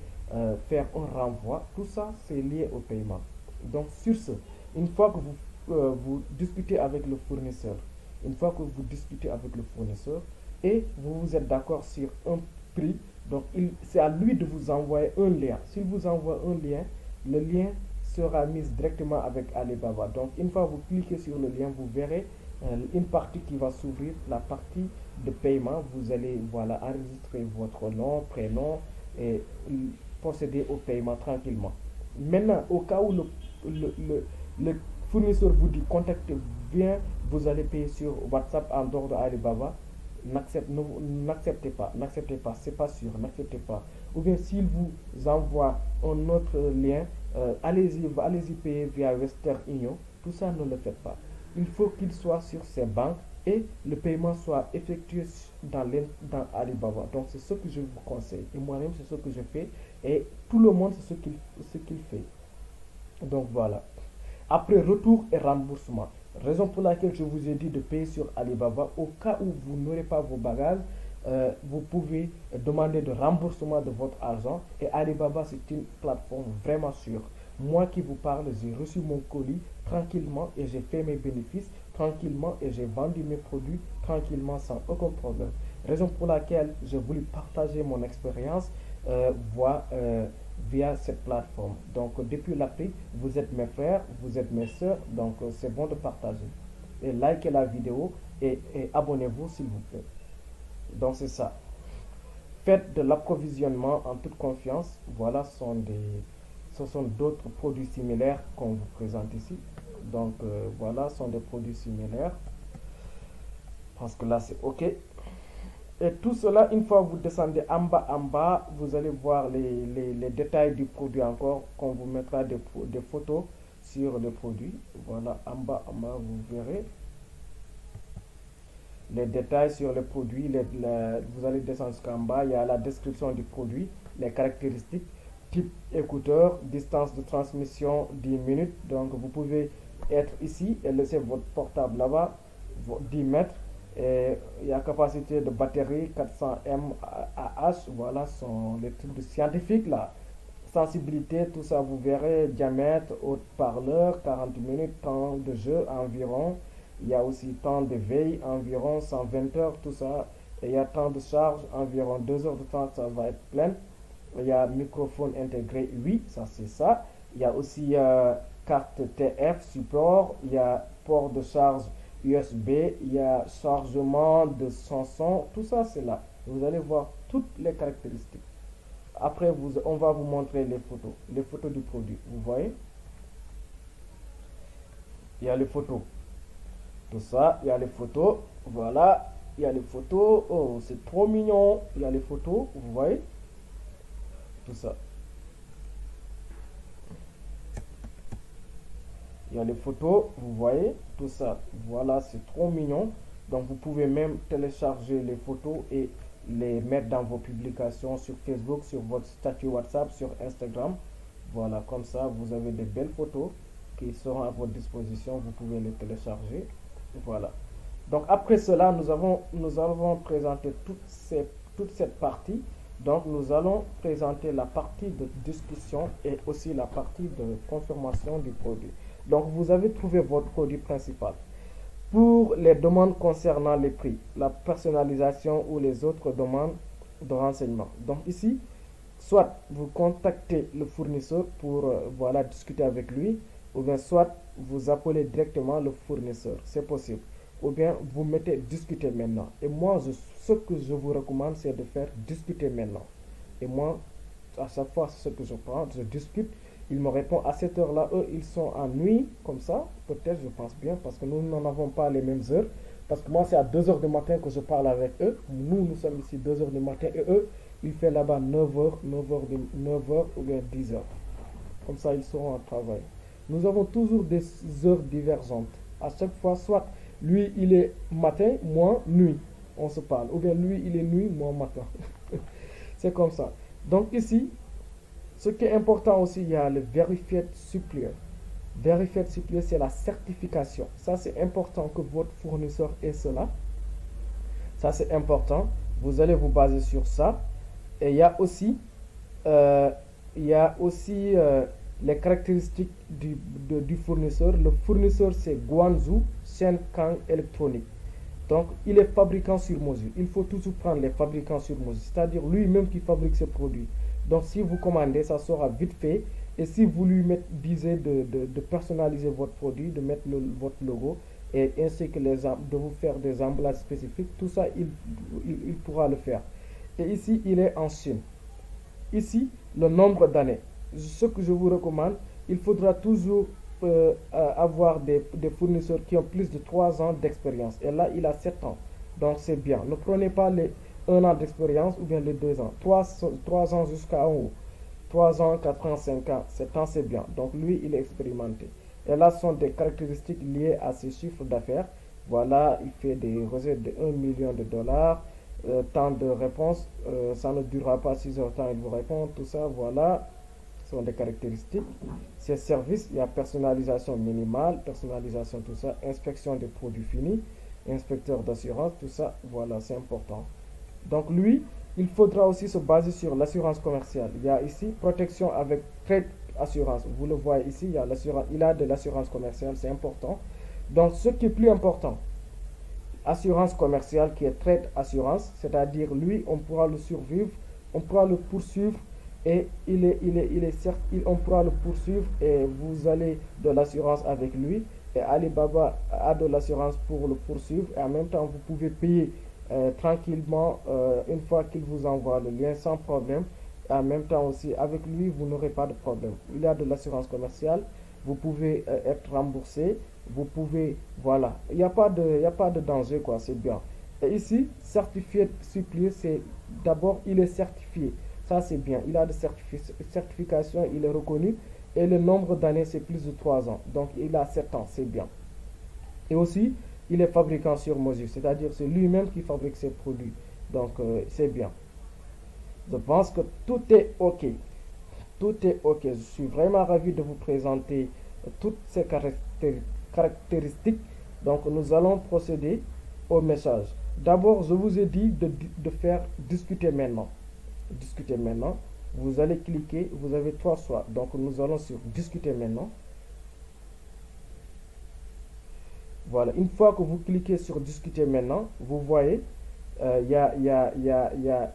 faire un renvoi. Tout ça, c'est lié au paiement. Donc, sur ce, une fois que vous discutez avec le fournisseur, et vous vous êtes d'accord sur un prix, donc c'est à lui de vous envoyer un lien. S'il vous envoie un lien, le lien sera mis directement avec Alibaba. Donc une fois que vous cliquez sur le lien, vous verrez une partie qui va s'ouvrir, la partie de paiement. Vous allez, voilà, enregistrer votre nom, prénom et procéder au paiement tranquillement. Maintenant, au cas où le fournisseur vous dit contactez bien, vous allez payer sur WhatsApp en dehors de Alibaba. N'acceptez pas, c'est pas sûr, n'acceptez pas. Ou bien s'il vous envoie un autre lien, allez-y payer via Western Union. Tout ça, ne le faites pas. Il faut qu'il soit sur ces banques et le paiement soit effectué dans Alibaba. Donc c'est ce que je vous conseille. Et moi-même, c'est ce que je fais. Et tout le monde, c'est ce qu'il fait. Donc voilà. Après, retour et remboursement. Raison pour laquelle je vous ai dit de payer sur Alibaba. Au cas où vous n'aurez pas vos bagages, vous pouvez demander de remboursement de votre argent. Et Alibaba, c'est une plateforme vraiment sûre. Moi qui vous parle, j'ai reçu mon colis tranquillement et j'ai fait mes bénéfices tranquillement et j'ai vendu mes produits tranquillement sans aucun problème. Raison pour laquelle j'ai voulu partager mon expérience via cette plateforme. Donc depuis l'Afrique, vous êtes mes frères, vous êtes mes soeurs, donc c'est bon de partager. Et likez la vidéo et abonnez-vous s'il vous plaît. Donc c'est ça. Faites de l'approvisionnement en toute confiance. Voilà, ce sont d'autres produits similaires qu'on vous présente ici. Donc voilà, ce sont des produits similaires. Parce que là c'est OK. Et tout cela, une fois que vous descendez en bas, vous allez voir les détails du produit encore, qu'on vous mettra des photos sur le produit. Voilà, en bas, vous verrez les détails sur le produit. Vous allez descendre jusqu'en bas, il y a la description du produit, les caractéristiques, type écouteur, distance de transmission 10 minutes. Donc vous pouvez être ici et laisser votre portable là-bas, 10 mètres. Et il y a capacité de batterie 400 mAh. Voilà, sont les trucs scientifiques là. Sensibilité, tout ça vous verrez. Diamètre, haut-parleur, 40 minutes, temps de jeu environ. Il y a aussi temps de veille, environ 120 heures, tout ça. Et il y a temps de charge, environ 2 heures de temps, ça va être plein. Il y a microphone intégré, oui, ça c'est ça. Il y a aussi carte TF, support. Il y a port de charge USB. Il y a chargement de son, tout ça c'est là. Vous allez voir toutes les caractéristiques. Après, on va vous montrer les photos du produit. Vous voyez? Il y a les photos. Tout ça, il y a les photos. Voilà, il y a les photos. Oh, c'est trop mignon. Il y a les photos, vous voyez? Tout ça. Il y a les photos, vous voyez? Tout ça. Voilà, c'est trop mignon. Donc, vous pouvez même télécharger les photos et les mettre dans vos publications sur Facebook, sur votre statut WhatsApp, sur Instagram. Voilà, comme ça, vous avez des belles photos qui seront à votre disposition. Vous pouvez les télécharger. Voilà. Donc, après cela, nous avons présenté toute cette partie. Donc, nous allons présenter la partie de discussion et aussi la partie de confirmation du produit. Donc, vous avez trouvé votre produit principal. Pour les demandes concernant les prix, la personnalisation ou les autres demandes de renseignements. Donc ici, soit vous contactez le fournisseur pour voilà, discuter avec lui, ou bien soit vous appelez directement le fournisseur, c'est possible. Ou bien vous mettez discuter maintenant. Et moi, ce que je vous recommande, c'est de faire discuter maintenant. Et moi, à chaque fois, ce que je prends, je discute. Il me répond à cette heure-là, eux, ils sont en nuit, comme ça, peut-être, je pense bien, parce que nous n'en avons pas les mêmes heures. Parce que moi, c'est à 2 heures du matin que je parle avec eux. Nous sommes ici 2 heures du matin, et eux, ils font là-bas 9 heures, 9 heures ou bien 10 heures. Comme ça, ils seront en travail. Nous avons toujours des heures divergentes. À chaque fois, soit lui, il est matin, moi, nuit. On se parle. Ou bien lui, il est nuit, moi, matin. C'est comme ça. Donc ici, ce qui est important aussi, il y a le Verified Supplier. Verified Supplier, c'est la certification. Ça, c'est important que votre fournisseur ait cela. Ça, c'est important. Vous allez vous baser sur ça. Et il y a aussi, les caractéristiques du fournisseur. Le fournisseur, c'est Guangzhou Shenkang Electronic. Donc, il est fabricant sur mesure. Il faut toujours prendre les fabricants sur mesure. C'est-à-dire lui-même qui fabrique ses produits. Donc, si vous commandez, ça sera vite fait. Et si vous lui visez de personnaliser votre produit, de mettre votre logo, et ainsi que de vous faire des emballages spécifiques, tout ça, il pourra le faire. Et ici, il est en Chine. Ici, le nombre d'années. Ce que je vous recommande, il faudra toujours avoir des fournisseurs qui ont plus de 3 ans d'expérience. Et là, il a 7 ans. Donc, c'est bien. Ne prenez pas les 1 an d'expérience ou bien les 2 ans. 3 ans jusqu'à en haut. 3 ans, 4 ans, 5 ans. 7 ans, c'est bien. Donc, lui, il est expérimenté. Et là, ce sont des caractéristiques liées à ses chiffres d'affaires. Voilà, il fait des recettes de 1 million de dollars. Temps de réponse, ça ne durera pas 6 heures de temps, il vous répond. Tout ça, voilà. Ce sont des caractéristiques. Ces services, il y a personnalisation minimale, personnalisation, tout ça. Inspection des produits finis. Inspecteur d'assurance, tout ça. Voilà, c'est important. Donc lui, il faudra aussi se baser sur l'assurance commerciale. Il y a ici protection avec Trade Assurance. Vous le voyez ici, il a de l'assurance commerciale, c'est important. Donc ce qui est plus important, assurance commerciale qui est Trade Assurance, c'est-à-dire lui, on pourra le survivre, on pourra le poursuivre et on pourra le poursuivre et vous allez de l'assurance avec lui. Et Alibaba a de l'assurance pour le poursuivre et en même temps vous pouvez payer tranquillement une fois qu'il vous envoie le lien sans problème. Et en même temps aussi avec lui vous n'aurez pas de problème. Il y a de l'assurance commerciale, vous pouvez être remboursé, vous pouvez, voilà, il n'y a pas de danger quoi, c'est bien. Et ici, certifié supplier, c'est d'abord il est certifié, ça c'est bien, il a de certification, il est reconnu et le nombre d'années, c'est plus de 3 ans. Donc, il a 7 ans, c'est bien. Et aussi, il est fabricant sur mesure, c'est-à-dire c'est lui-même qui fabrique ses produits. Donc, c'est bien. Je pense que tout est OK. Tout est OK. Je suis vraiment ravi de vous présenter toutes ces caractéristiques. Donc, nous allons procéder au message. D'abord, je vous ai dit de faire discuter maintenant. Discuter maintenant. Vous allez cliquer, vous avez 3 choix. Donc, nous allons sur discuter maintenant. Voilà, une fois que vous cliquez sur discuter maintenant, vous voyez, il y a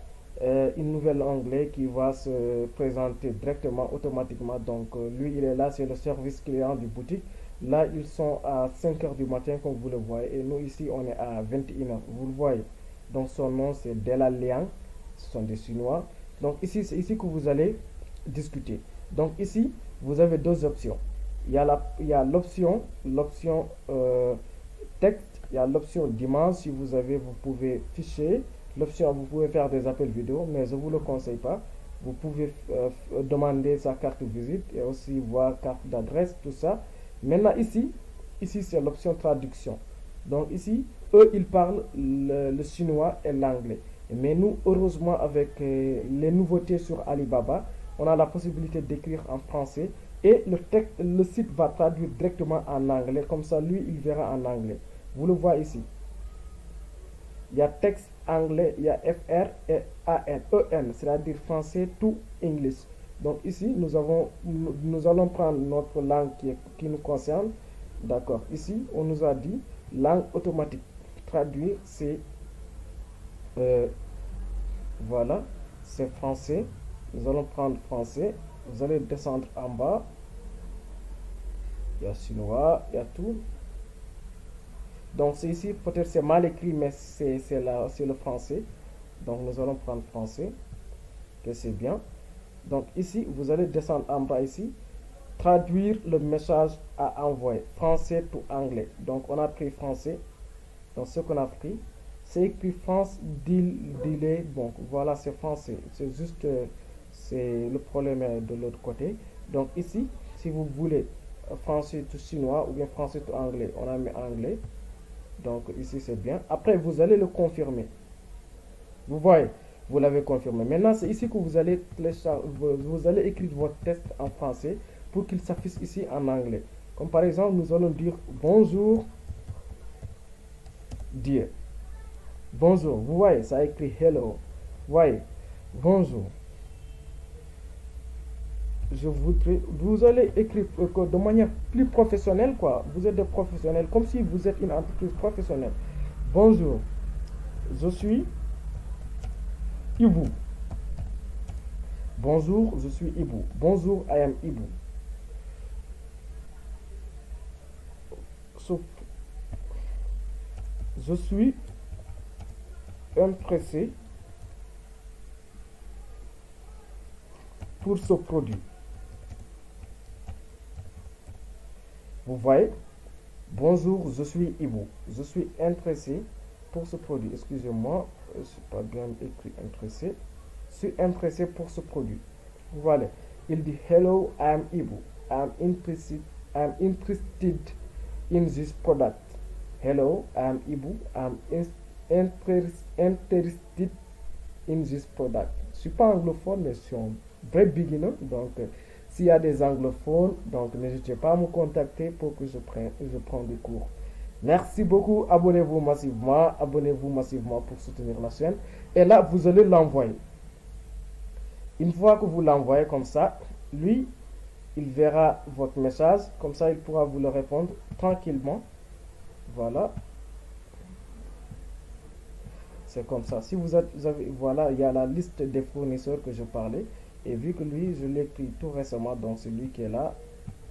une nouvelle onglet qui va se présenter directement, automatiquement. Donc, lui, il est là, c'est le service client du boutique. Là, ils sont à 5 heures du matin, comme vous le voyez. Et nous, ici, on est à 21 heures. Vous le voyez. Donc, son nom, c'est Dela Liang. Ce sont des Chinois. Donc, ici, c'est ici que vous allez discuter. Donc, ici, vous avez deux options. Il y a l'option texte, il y a l'option d'image. Si vous avez, vous pouvez ficher. L'option, vous pouvez faire des appels vidéo, mais je ne vous le conseille pas. Vous pouvez demander sa carte de visite et aussi voir carte d'adresse, tout ça. Maintenant, ici c'est l'option traduction. Donc ici, eux, ils parlent le chinois et l'anglais. Mais nous, heureusement, avec les nouveautés sur Alibaba, on a la possibilité d'écrire en français et le site va traduire directement en anglais. Comme ça, lui, il verra en anglais. Vous le voyez ici. Il y a texte anglais, il y a FR et EN, c'est-à-dire français to English. Donc ici, nous allons prendre notre langue qui nous concerne. D'accord. Ici, on nous a dit langue automatique. Traduire, c'est voilà, c'est français. Nous allons prendre français. Vous allez descendre en bas. Il y a chinois, il y a tout. Donc c'est ici, peut-être c'est mal écrit, mais c'est le français. Donc nous allons prendre français, que c'est bien. Donc ici, vous allez descendre en bas ici, traduire le message à envoyer, français to anglais. Donc on a pris français. Donc ce qu'on a pris, c'est écrit France delay. Bon, voilà, c'est français. C'est juste, c'est le problème de l'autre côté. Donc ici, si vous voulez français to chinois ou bien français to anglais, on a mis anglais. Donc ici c'est bien. Après vous allez le confirmer. Vous voyez, vous l'avez confirmé. Maintenant c'est ici que vous allez écrire votre test en français pour qu'il s'affiche ici en anglais. Comme par exemple nous allons dire bonjour dear. Bonjour. Vous voyez, ça écrit hello. Vous voyez, bonjour. Vous allez écrire de manière plus professionnelle, quoi. Vous êtes des professionnels, comme si vous êtes une entreprise professionnelle. Bonjour, je suis Ibu. Bonjour, je suis Ibu. Bonjour, I am Ibu. Je suis intéressé pour ce produit. Vous voyez, bonjour, je suis Ibu. Je suis intéressé pour ce produit. Excusez-moi, je ne suis pas bien écrit intéressé. Je suis intéressé pour ce produit. Voilà. Il dit hello, I am Ibu. I am interested in this product. Hello, I am Ibu. I am interested in this product. Je ne suis pas anglophone, mais je suis un vrai beginner. Donc, s'il y a des anglophones, donc n'hésitez pas à me contacter pour que je prenne des cours. Merci beaucoup. Abonnez-vous massivement pour soutenir la chaîne. Et là, vous allez l'envoyer. Une fois que vous l'envoyez comme ça, lui, il verra votre message. Comme ça, il pourra vous le répondre tranquillement. Voilà. C'est comme ça. Si vous avez, voilà, il y a la liste des fournisseurs que je parlais. Et vu que lui, je l'ai pris tout récemment, donc c'est lui qui est là.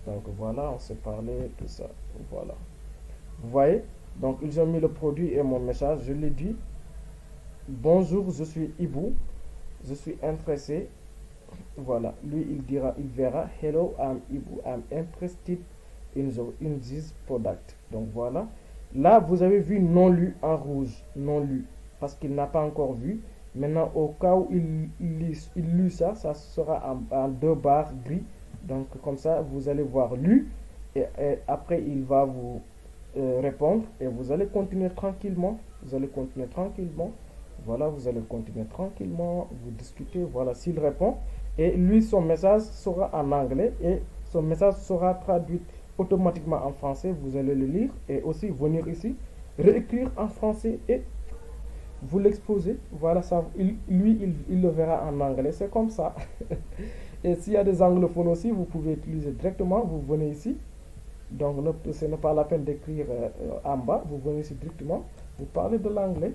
Donc voilà, on s'est parlé, tout ça. Voilà. Vous voyez? Donc ils ont mis le produit et mon message. Je lui ai dit, bonjour, je suis Ibu. Je suis intéressé. Voilà. Lui, il verra, hello, I'm Ibu. I'm interested in this product. Donc voilà. Là, vous avez vu non lu en rouge. Non lu. Parce qu'il n'a pas encore vu. Maintenant, au cas où il lit ça, ça sera en 2 barres gris. Donc comme ça, vous allez voir lui et après il va vous répondre et vous allez continuer tranquillement. Vous allez continuer tranquillement. Voilà, vous allez continuer tranquillement, vous discutez, voilà, s'il répond. Et lui, son message sera en anglais et son message sera traduit automatiquement en français. Vous allez le lire et aussi venir ici, réécrire en français et vous l'exposez. Voilà, ça, il le verra en anglais, c'est comme ça. Et s'il y a des anglophones aussi, vous pouvez utiliser directement, vous venez ici. Donc, ce n'est pas la peine d'écrire en bas, vous venez ici directement, vous parlez de l'anglais.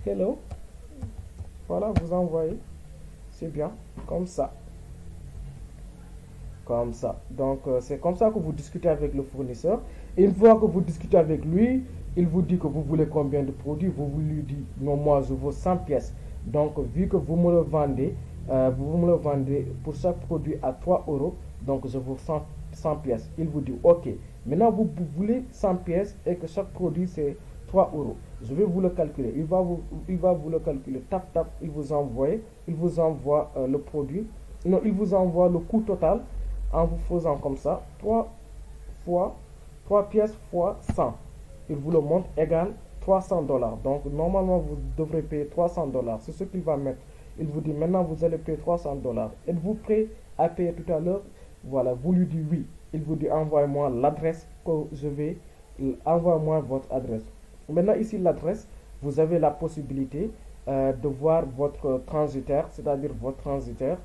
Hello. Voilà, vous envoyez. C'est bien, comme ça. Comme ça. Donc, c'est comme ça que vous discutez avec le fournisseur. Et une fois que vous discutez avec lui, il vous dit que vous voulez combien de produits. Vous lui dites, non, moi, je veux 100 pièces. Donc, vu que vous me le vendez, pour chaque produit à 3 euros. Donc, je veux 100 pièces. Il vous dit, OK. Maintenant, vous voulez 100 pièces et que chaque produit, c'est 3 euros. Je vais vous le calculer. Il va vous le calculer. Tap, tap, il vous envoie le produit. Non, il vous envoie le coût total en vous faisant comme ça. 3 pièces fois 100. Il vous le montre égal 300 dollars. Donc, normalement, vous devrez payer 300 dollars. C'est ce qu'il va mettre. Il vous dit, maintenant, vous allez payer 300 dollars. Êtes-vous prêt à payer tout à l'heure? Voilà, vous lui dites oui. Il vous dit, envoyez-moi l'adresse que je vais. Envoyez-moi votre adresse. Maintenant, ici, l'adresse, vous avez la possibilité de voir votre transitaire, c'est-à-dire votre transitaire.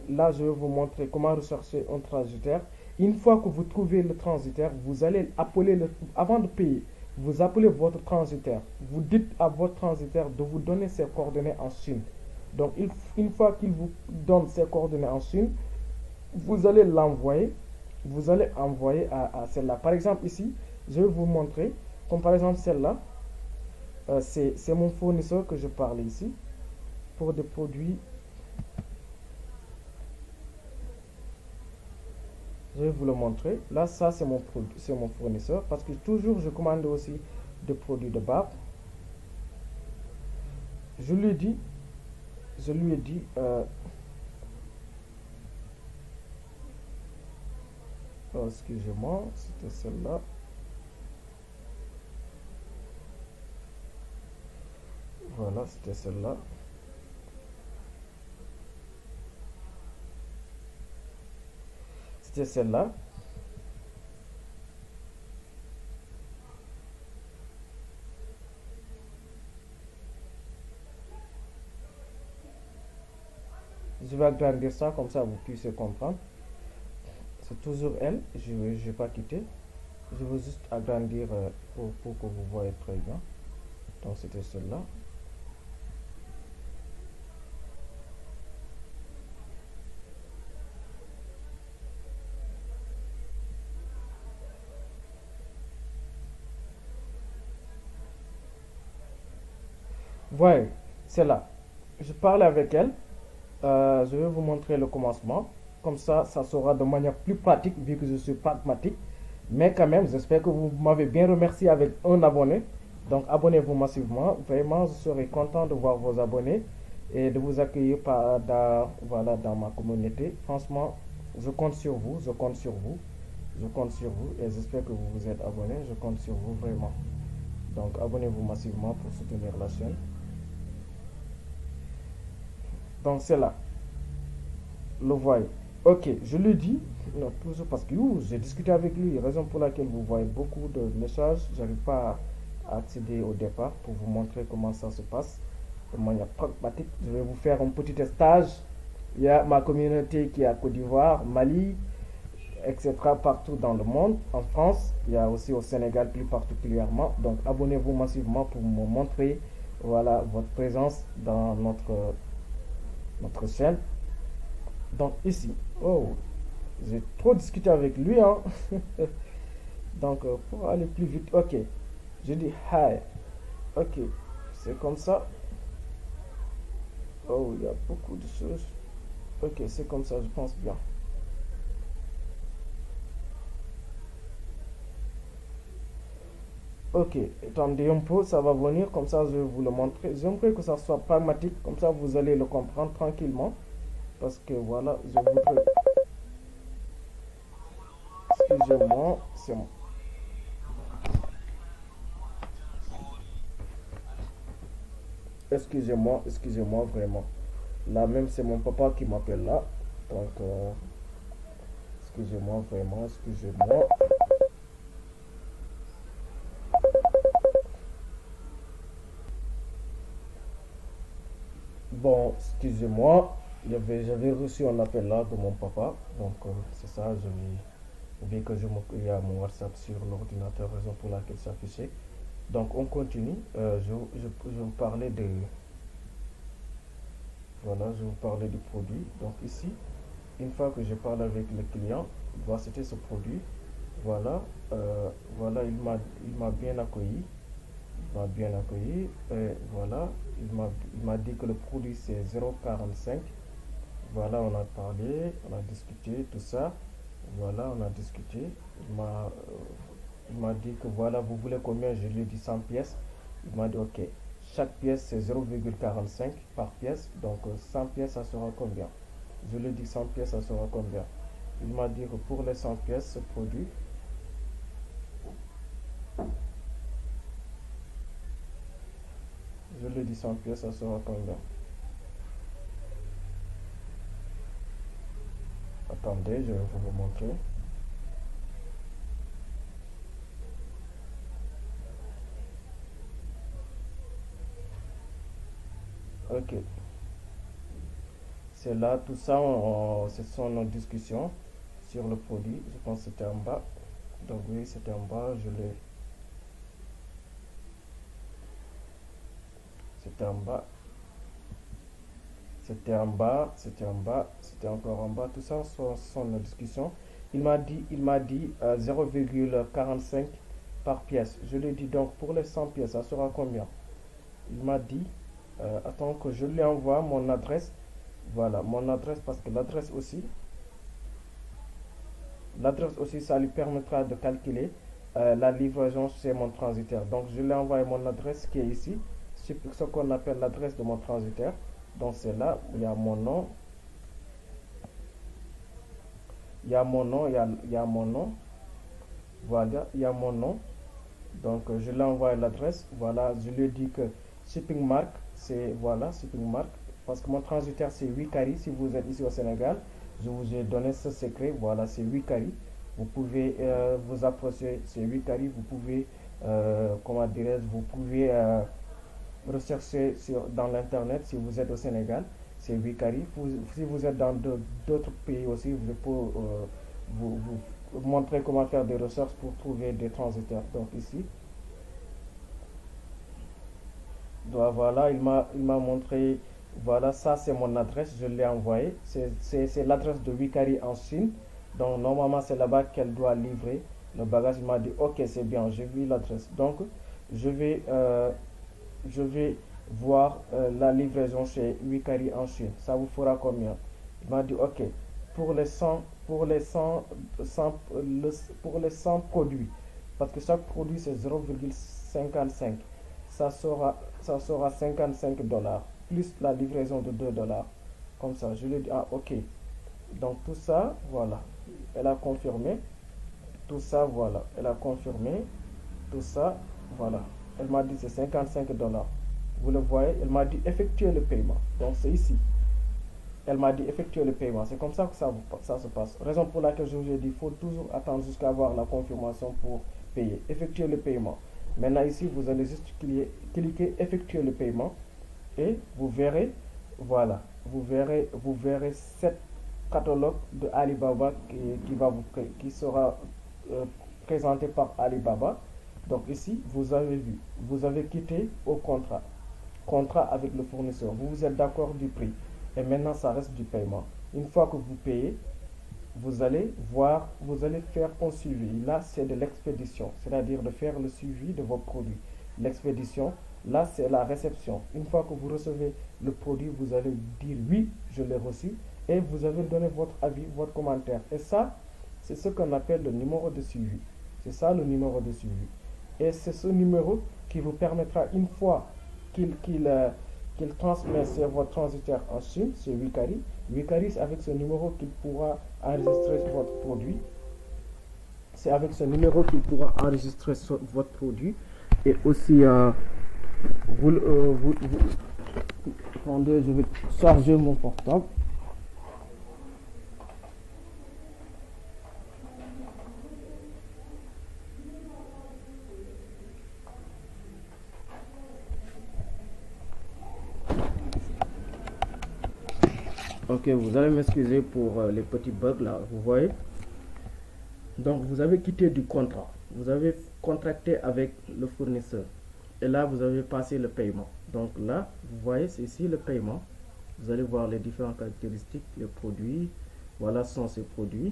Là, je vais vous montrer comment rechercher un transitaire. Une fois que vous trouvez le transitaire, vous allez appeler, avant de payer, vous appelez votre transitaire. Vous dites à votre transitaire de vous donner ses coordonnées en Chine. Donc, une fois qu'il vous donne ses coordonnées en Chine, vous allez l'envoyer. Vous allez envoyer à celle-là. Par exemple, ici, je vais vous montrer. Comme par exemple celle-là, c'est mon fournisseur que je parle ici pour des produits. Je vais vous le montrer. Là, ça c'est mon fournisseur parce que toujours je commande aussi des produits de barbe. Je lui ai dit, excusez-moi, c'était celle-là. Voilà, c'était celle-là. C'était celle-là. Je vais agrandir ça comme ça vous puissiez comprendre. C'est toujours elle. Je vais pas quitter. Je veux juste agrandir pour que vous voyez très bien. Donc c'était celle-là. Voyez, c'est là. Je parle avec elle. Je vais vous montrer le commencement. Comme ça sera de manière plus pratique vu que je suis pragmatique. Mais quand même, j'espère que vous m'avez bien remercié avec un abonné. Donc abonnez-vous massivement. Vraiment, je serai content de voir vos abonnés et de vous accueillir dans ma communauté. Franchement, je compte sur vous, je compte sur vous, je compte sur vous et j'espère que vous vous êtes abonnés. Je compte sur vous vraiment. Donc abonnez-vous massivement pour soutenir la chaîne. Donc c'est là. Le voyez. Ok, je lui dis, non, toujours parce que j'ai discuté avec lui, raison pour laquelle vous voyez beaucoup de messages. J'arrive pas à accéder au départ pour vous montrer comment ça se passe de manière pragmatique. Je vais vous faire un petit stage. Il y a ma communauté qui est à Côte d'Ivoire, Mali, etc. partout dans le monde. En France, il y a aussi au Sénégal plus particulièrement. Donc abonnez-vous massivement pour me montrer voilà, votre présence dans notre chaîne. Donc ici, oh, j'ai trop discuté avec lui, hein. Donc pour aller plus vite, ok, je dis hi, ok, c'est comme ça. Oh, il y a beaucoup de choses. Ok, c'est comme ça, je pense bien. Ok, attendez un peu, ça va venir, comme ça je vais vous le montrer. J'aimerais que ça soit pragmatique, comme ça vous allez le comprendre tranquillement. Parce que voilà, je voudrais... excusez-moi, c'est moi. Excusez-moi vraiment. Là même c'est mon papa qui m'appelle là. Donc excusez-moi vraiment, excusez-moi. Bon, excusez-moi. J'avais reçu un appel là de mon papa. Donc c'est ça, vu que il y a mon WhatsApp sur l'ordinateur, raison pour laquelle c'est affiché. Donc on continue. Je vous parlais de voilà, je vous parlais du produit. Donc ici, une fois que je parle avec le client, il va acheter ce produit. Voilà, voilà, il m'a bien accueilli. Il m'a bien accueilli. Et voilà, il m'a dit que le produit c'est 0,45. Voilà, on a parlé, on a discuté, tout ça. Voilà, on a discuté. Il m'a dit que voilà, vous voulez combien? Je lui ai dit 100 pièces. Il m'a dit ok. Chaque pièce c'est 0,45 par pièce. Donc 100 pièces, ça sera combien? Je lui ai dit 100 pièces, ça sera combien? Il m'a dit que pour les 100 pièces, ce produit, je lui ai dit 100 pièces, ça sera combien? Attendez, je vais vous le montrer. Ok, c'est là, tout ça, ce sont nos discussions sur le produit. Je pense que c'était en bas. Donc oui, c'était en bas, c'était en bas, c'était en bas, c'était encore en bas. Tout ça, ce sont nos discussions. Il m'a dit 0,45 par pièce. Je lui ai dit donc pour les 100 pièces, ça sera combien? Il m'a dit, attends que je lui envoie mon adresse. Voilà, mon adresse parce que l'adresse aussi, ça lui permettra de calculer la livraison chez mon transitaire. Donc, je lui ai envoyé mon adresse qui est ici, ce qu'on appelle l'adresse de mon transitaire. Donc, c'est là, il y a mon nom, il y a mon nom, il y a mon nom. Voilà, il y a mon nom. Donc, je lui ai envoyé l'adresse. Voilà, je lui ai dit que shipping mark, c'est voilà, shipping mark. Parce que mon transitaire, c'est Wikari. Si vous êtes ici au Sénégal, je vous ai donné ce secret. Voilà, c'est Wikari. Vous pouvez vous approcher, c'est Wikari. Vous pouvez, comment dirais-je, vous pouvez rechercher dans l'internet si vous êtes au Sénégal. C'est Wikari. Si vous êtes dans d'autres pays aussi, vous pouvez vous montrer comment faire des recherches pour trouver des transitaires. Donc ici, donc, voilà, il m'a montré, voilà, ça c'est mon adresse, je l'ai envoyé. C'est l'adresse de Wikari en Chine. Donc normalement c'est là-bas qu'elle doit livrer le bagage. Il m'a dit ok c'est bien, j'ai vu l'adresse. Donc je vais, euh, je vais voir la livraison chez Wikari en Chine. Ça vous fera combien? Il m'a dit ok, pour les 100, pour les 100, 100 pour les 100 produits, parce que chaque produit c'est 0,55, ça sera 55 dollars, plus la livraison de 2 dollars. Comme ça, je lui ai dit, ah ok. Donc tout ça, voilà. Elle a confirmé. Tout ça, voilà. Elle a confirmé. Tout ça, voilà. Elle m'a dit c'est 55 dollars. Vous le voyez, elle m'a dit effectuer le paiement. Donc c'est ici. Elle m'a dit effectuer le paiement. C'est comme ça que ça se passe. Raison pour laquelle je vous ai dit, il faut toujours attendre jusqu'à avoir la confirmation pour payer. Effectuer le paiement. Maintenant ici, vous allez juste cliquer effectuer le paiement et vous verrez, voilà, vous verrez cette catalogue de Alibaba qui sera présenté par Alibaba. Donc ici, vous avez vu, vous avez quitté au contrat avec le fournisseur. Vous vous êtes d'accord du prix. Et maintenant, ça reste du paiement. Une fois que vous payez, vous allez voir, vous allez faire un suivi. Là, c'est de l'expédition, c'est-à-dire de faire le suivi de vos produits. L'expédition, là, c'est la réception. Une fois que vous recevez le produit, vous allez dire oui, je l'ai reçu, et vous avez donné votre avis, votre commentaire. Et ça, c'est ce qu'on appelle le numéro de suivi. C'est ça le numéro de suivi. Et c'est ce numéro qui vous permettra, une fois qu'il transmet sur votre transitaire en Chine, c'est Wikari, avec ce numéro qu'il pourra enregistrer votre produit c'est avec ce numéro qu'il pourra enregistrer votre produit. Et aussi, attendez, je vais charger mon portable. Ok, vous allez m'excuser pour les petits bugs là, vous voyez. Donc, vous avez quitté du contrat. Vous avez contracté avec le fournisseur. Et là, vous avez passé le paiement. Donc là, vous voyez, c'est ici le paiement. Vous allez voir les différentes caractéristiques, les produits. Voilà sont ces produits.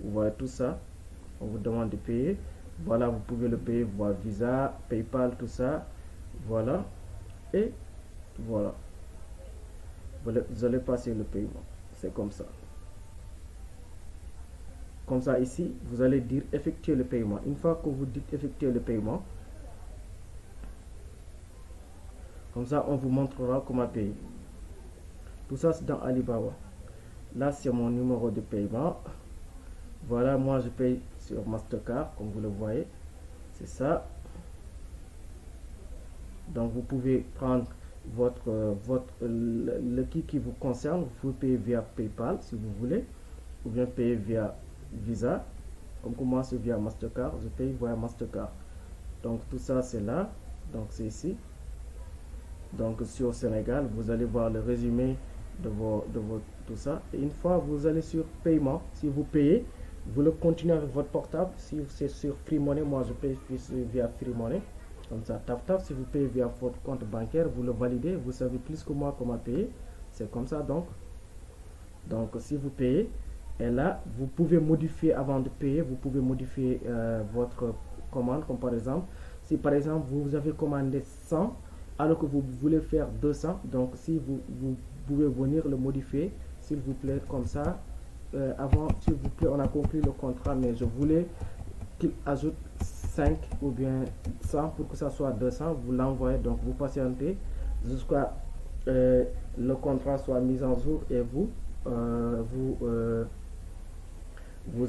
Vous voyez tout ça. On vous demande de payer. Voilà, vous pouvez le payer, voir Visa, PayPal, tout ça. Voilà. Et voilà. Vous allez passer le paiement. C'est comme ça. Comme ça, ici, vous allez dire effectuer le paiement. Une fois que vous dites effectuer le paiement, comme ça, on vous montrera comment payer. Tout ça, c'est dans Alibaba. Là, c'est mon numéro de paiement. Voilà, moi, je paye sur Mastercard, comme vous le voyez. C'est ça. Donc, vous pouvez prendre le qui vous concerne. Vous pouvez payer via PayPal, si vous voulez. Ou bien payer via Visa. Comme moi, c'est via Mastercard. Je paye via Mastercard. Donc, tout ça, c'est là. Donc, c'est ici. Donc, sur Sénégal, vous allez voir le résumé de tout ça. Et une fois, vous allez sur paiement. Si vous payez, vous le continuez avec votre portable. Si c'est sur Free Money, moi, je paye via Free Money. Comme ça, tap. Si vous payez via votre compte bancaire, vous le validez. Vous savez plus que moi comment payer. C'est comme ça, donc. Donc, si vous payez, et là, vous pouvez modifier avant de payer. Vous pouvez modifier votre commande. Comme par exemple, si par exemple, vous avez commandé 100, alors que vous voulez faire 200, donc si vous pouvez venir le modifier, s'il vous plaît, comme ça. Avant, s'il vous plaît, on a compris le contrat, mais je voulais qu'il ajoute 5 ou bien 100 pour que ça soit 200. Vous l'envoyez, donc vous patientez jusqu'à le contrat soit mis en jour et vous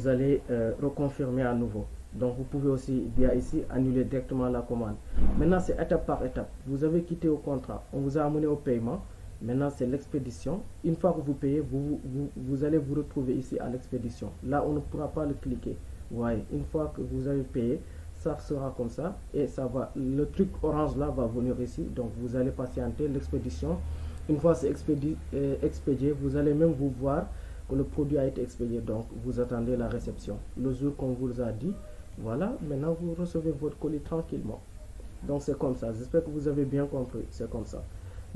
allez reconfirmer à nouveau. Donc vous pouvez aussi bien ici annuler directement la commande. Maintenant c'est étape par étape. Vous avez quitté au contrat, on vous a amené au paiement. Maintenant c'est l'expédition. Une fois que vous payez, vous allez vous retrouver ici à l'expédition. Là on ne pourra pas le cliquer. Vous voyez, une fois que vous avez payé, ça sera comme ça et ça va. Le truc orange là va venir ici. Donc vous allez patienter l'expédition. Une fois c'est expédié, vous allez même vous voir que le produit a été expédié. Donc vous attendez la réception. Le jour qu'on vous a dit. Voilà, maintenant vous recevez votre colis tranquillement. Donc c'est comme ça, j'espère que vous avez bien compris, c'est comme ça.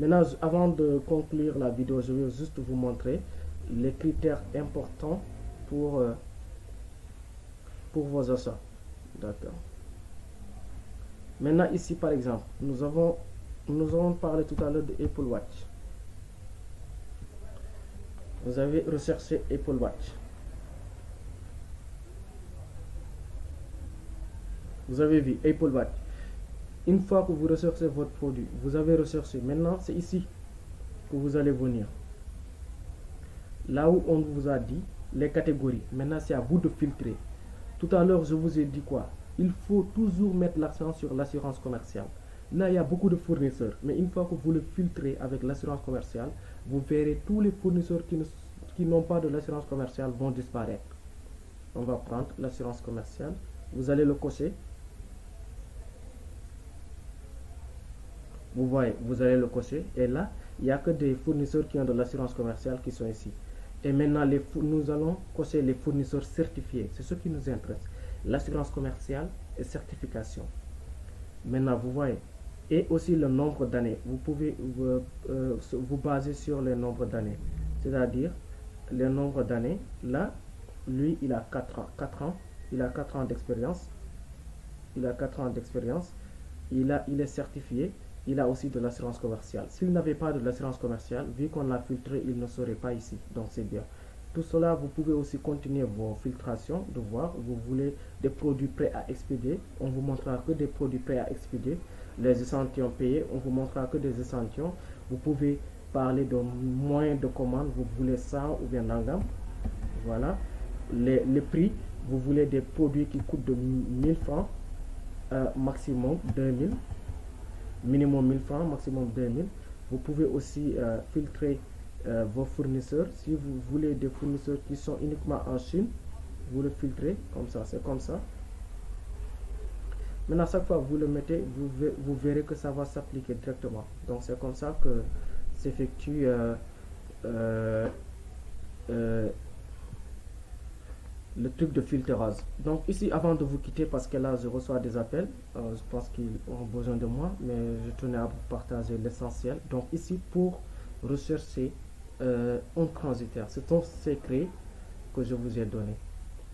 Maintenant, avant de conclure la vidéo, je vais juste vous montrer les critères importants pour vos achats. D'accord. Maintenant ici par exemple, nous avons parlé tout à l'heure de Apple Watch. Vous avez recherché Apple Watch. Vous avez vu Apple Watch. Une fois que vous recherchez votre produit, vous avez recherché. Maintenant, c'est ici que vous allez venir. Là où on vous a dit les catégories. Maintenant, c'est à vous de filtrer. Tout à l'heure, je vous ai dit quoi? Il faut toujours mettre l'accent sur l'assurance commerciale. Là, il y a beaucoup de fournisseurs. Mais une fois que vous le filtrez avec l'assurance commerciale, vous verrez tous les fournisseurs qui n'ont pas de l'assurance commerciale vont disparaître. On va prendre l'assurance commerciale. Vous allez le cocher. Vous voyez, vous allez le cocher. Et là, il n'y a que des fournisseurs qui ont de l'assurance commerciale qui sont ici. Et maintenant, nous allons cocher les fournisseurs certifiés. C'est ce qui nous intéresse. L'assurance commerciale et certification. Maintenant, vous voyez. Et aussi le nombre d'années. Vous pouvez vous baser sur le nombre d'années. C'est-à-dire, le nombre d'années. Là, lui, il a 4 ans. 4 ans. Il a 4 ans d'expérience. Il a 4 ans d'expérience. Il est certifié. Il a aussi de l'assurance commerciale. S'il n'avait pas de l'assurance commerciale, vu qu'on l'a filtré, il ne serait pas ici. Donc c'est bien. Tout cela, vous pouvez aussi continuer vos filtrations, de voir. Vous voulez des produits prêts à expédier. On vous montrera que des produits prêts à expédier. Les échantillons payés, on vous montrera que des échantillons. Vous pouvez parler de moyens de commande. Vous voulez 100 ou bien Nangam. Voilà. Les prix. vous voulez des produits qui coûtent de 1000 francs, maximum 2000, minimum 1000 francs, maximum 2000. Vous pouvez aussi filtrer vos fournisseurs. Si vous voulez des fournisseurs qui sont uniquement en Chine, vous le filtrez comme ça, c'est comme ça. Maintenant, à chaque fois que vous le mettez, vous verrez que ça va s'appliquer directement. Donc, c'est comme ça que s'effectue le truc de filtrage. Donc, ici, avant de vous quitter, parce que là, je reçois des appels, je pense qu'ils ont besoin de moi, mais je tenais à vous partager l'essentiel. Donc, ici, pour rechercher un transitaire, c'est un secret que je vous ai donné.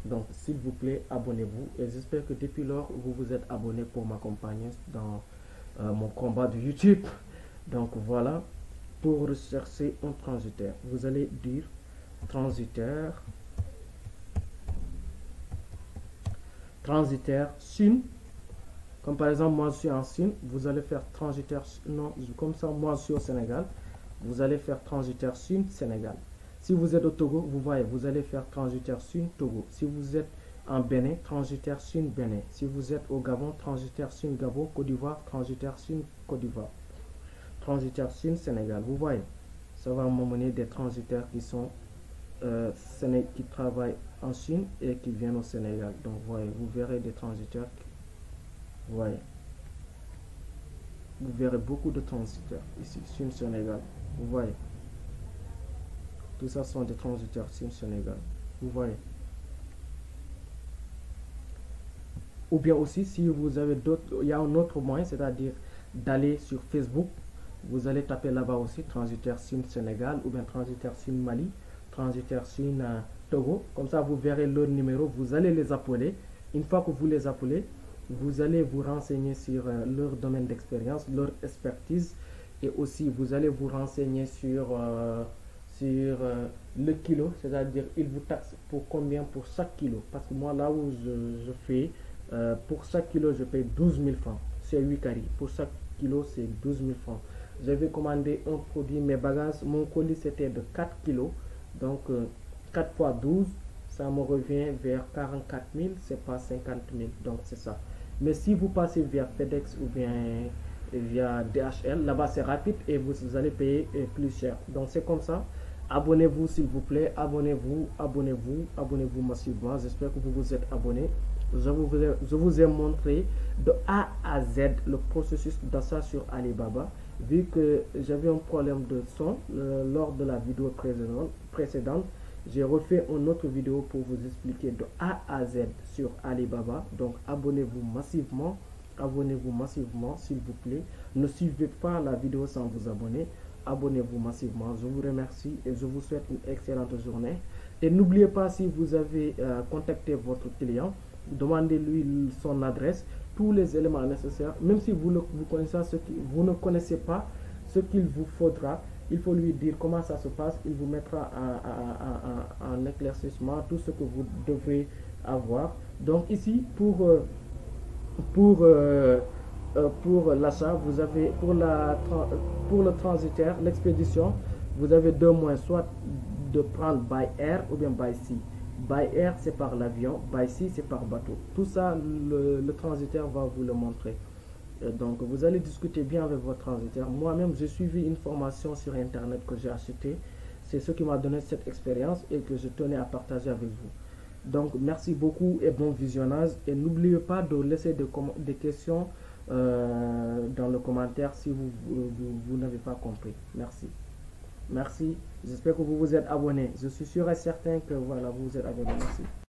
Donc, s'il vous plaît, abonnez-vous. Et j'espère que depuis lors, vous vous êtes abonné pour m'accompagner dans mon combat de YouTube. Donc, voilà. Pour rechercher un transitaire, vous allez dire transitaire Chine. Comme par exemple, moi, je suis en Chine. Vous allez faire transitaire... Non, comme ça, moi, je suis au Sénégal. Vous allez faire transitaire Chine, Sénégal. Si vous êtes au Togo, vous voyez, vous allez faire transitaire Chine, Togo. Si vous êtes en Bénin, transitaire Chine, Bénin. Si vous êtes au Gabon, transitaire Chine, Gabon, Côte d'Ivoire, transitaire Chine, Côte d'Ivoire. Transitaire Chine, Sénégal. Vous voyez, ça va m'emmener des transitaires qui sont qui travaillent en Chine et qui viennent au Sénégal. Donc, voyez, vous verrez des transitaires. Vous voyez. Vous verrez beaucoup de transitaires ici, Chine, Sénégal. Vous voyez. Tout ça sont des transitaires Chine-Sénégal. Vous voyez. Ou bien aussi, si vous avez d'autres, il y a un autre moyen, c'est-à-dire d'aller sur Facebook. Vous allez taper là-bas aussi transitaire Chine-Sénégal ou bien transitaire Chine-Mali, transitaire Chine-Togo. Comme ça, vous verrez leur numéro. Vous allez les appeler. Une fois que vous les appelez, vous allez vous renseigner sur leur domaine d'expérience, leur expertise. Et aussi, vous allez vous renseigner sur le kilo, c'est-à-dire il vous taxe pour combien pour chaque kilo. Parce que moi, là où je fais, pour chaque kilo, je paye 12 000 francs. C'est 8 carrés. Pour chaque kilo, c'est 12 000 francs. J'avais commandé un produit, mes bagages, mon colis c'était de 4 kilos. Donc, 4 fois 12, ça me revient vers 44 000, c'est pas 50 000. Donc, c'est ça. Mais si vous passez via FedEx ou bien via DHL, là-bas c'est rapide et vous allez payer plus cher. Donc, c'est comme ça. Abonnez-vous s'il vous plaît, abonnez-vous massivement. J'espère que vous vous êtes abonnés. Je vous ai montré de A à Z le processus d'achat sur Alibaba. Vu que j'avais un problème de son lors de la vidéo précédente, j'ai refait une autre vidéo pour vous expliquer de A à Z sur Alibaba. Donc abonnez-vous massivement s'il vous plaît. Ne suivez pas la vidéo sans vous abonner. Abonnez-vous massivement. Je vous remercie et je vous souhaite une excellente journée. Et n'oubliez pas, si vous avez contacté votre client, demandez-lui son adresse, tous les éléments nécessaires. Même si vous ne connaissez pas ce qu'il vous faudra, il faut lui dire comment ça se passe. Il vous mettra en éclaircissement tout ce que vous devrez avoir. Donc ici, pour l'achat, vous avez pour le transitaire, l'expédition, vous avez deux moyens, soit de prendre by air ou bien by sea. By air, c'est par l'avion, by sea, c'est par bateau. Tout ça, le transitaire va vous le montrer. Donc, vous allez discuter bien avec votre transitaire. Moi-même, j'ai suivi une formation sur Internet que j'ai achetée. C'est ce qui m'a donné cette expérience et que je tenais à partager avec vous. Donc, merci beaucoup et bon visionnage. Et n'oubliez pas de laisser des questions dans le commentaire si vous n'avez pas compris. Merci. Merci. J'espère que vous vous êtes abonné. Je suis sûr et certain que voilà, vous vous êtes abonné. Merci.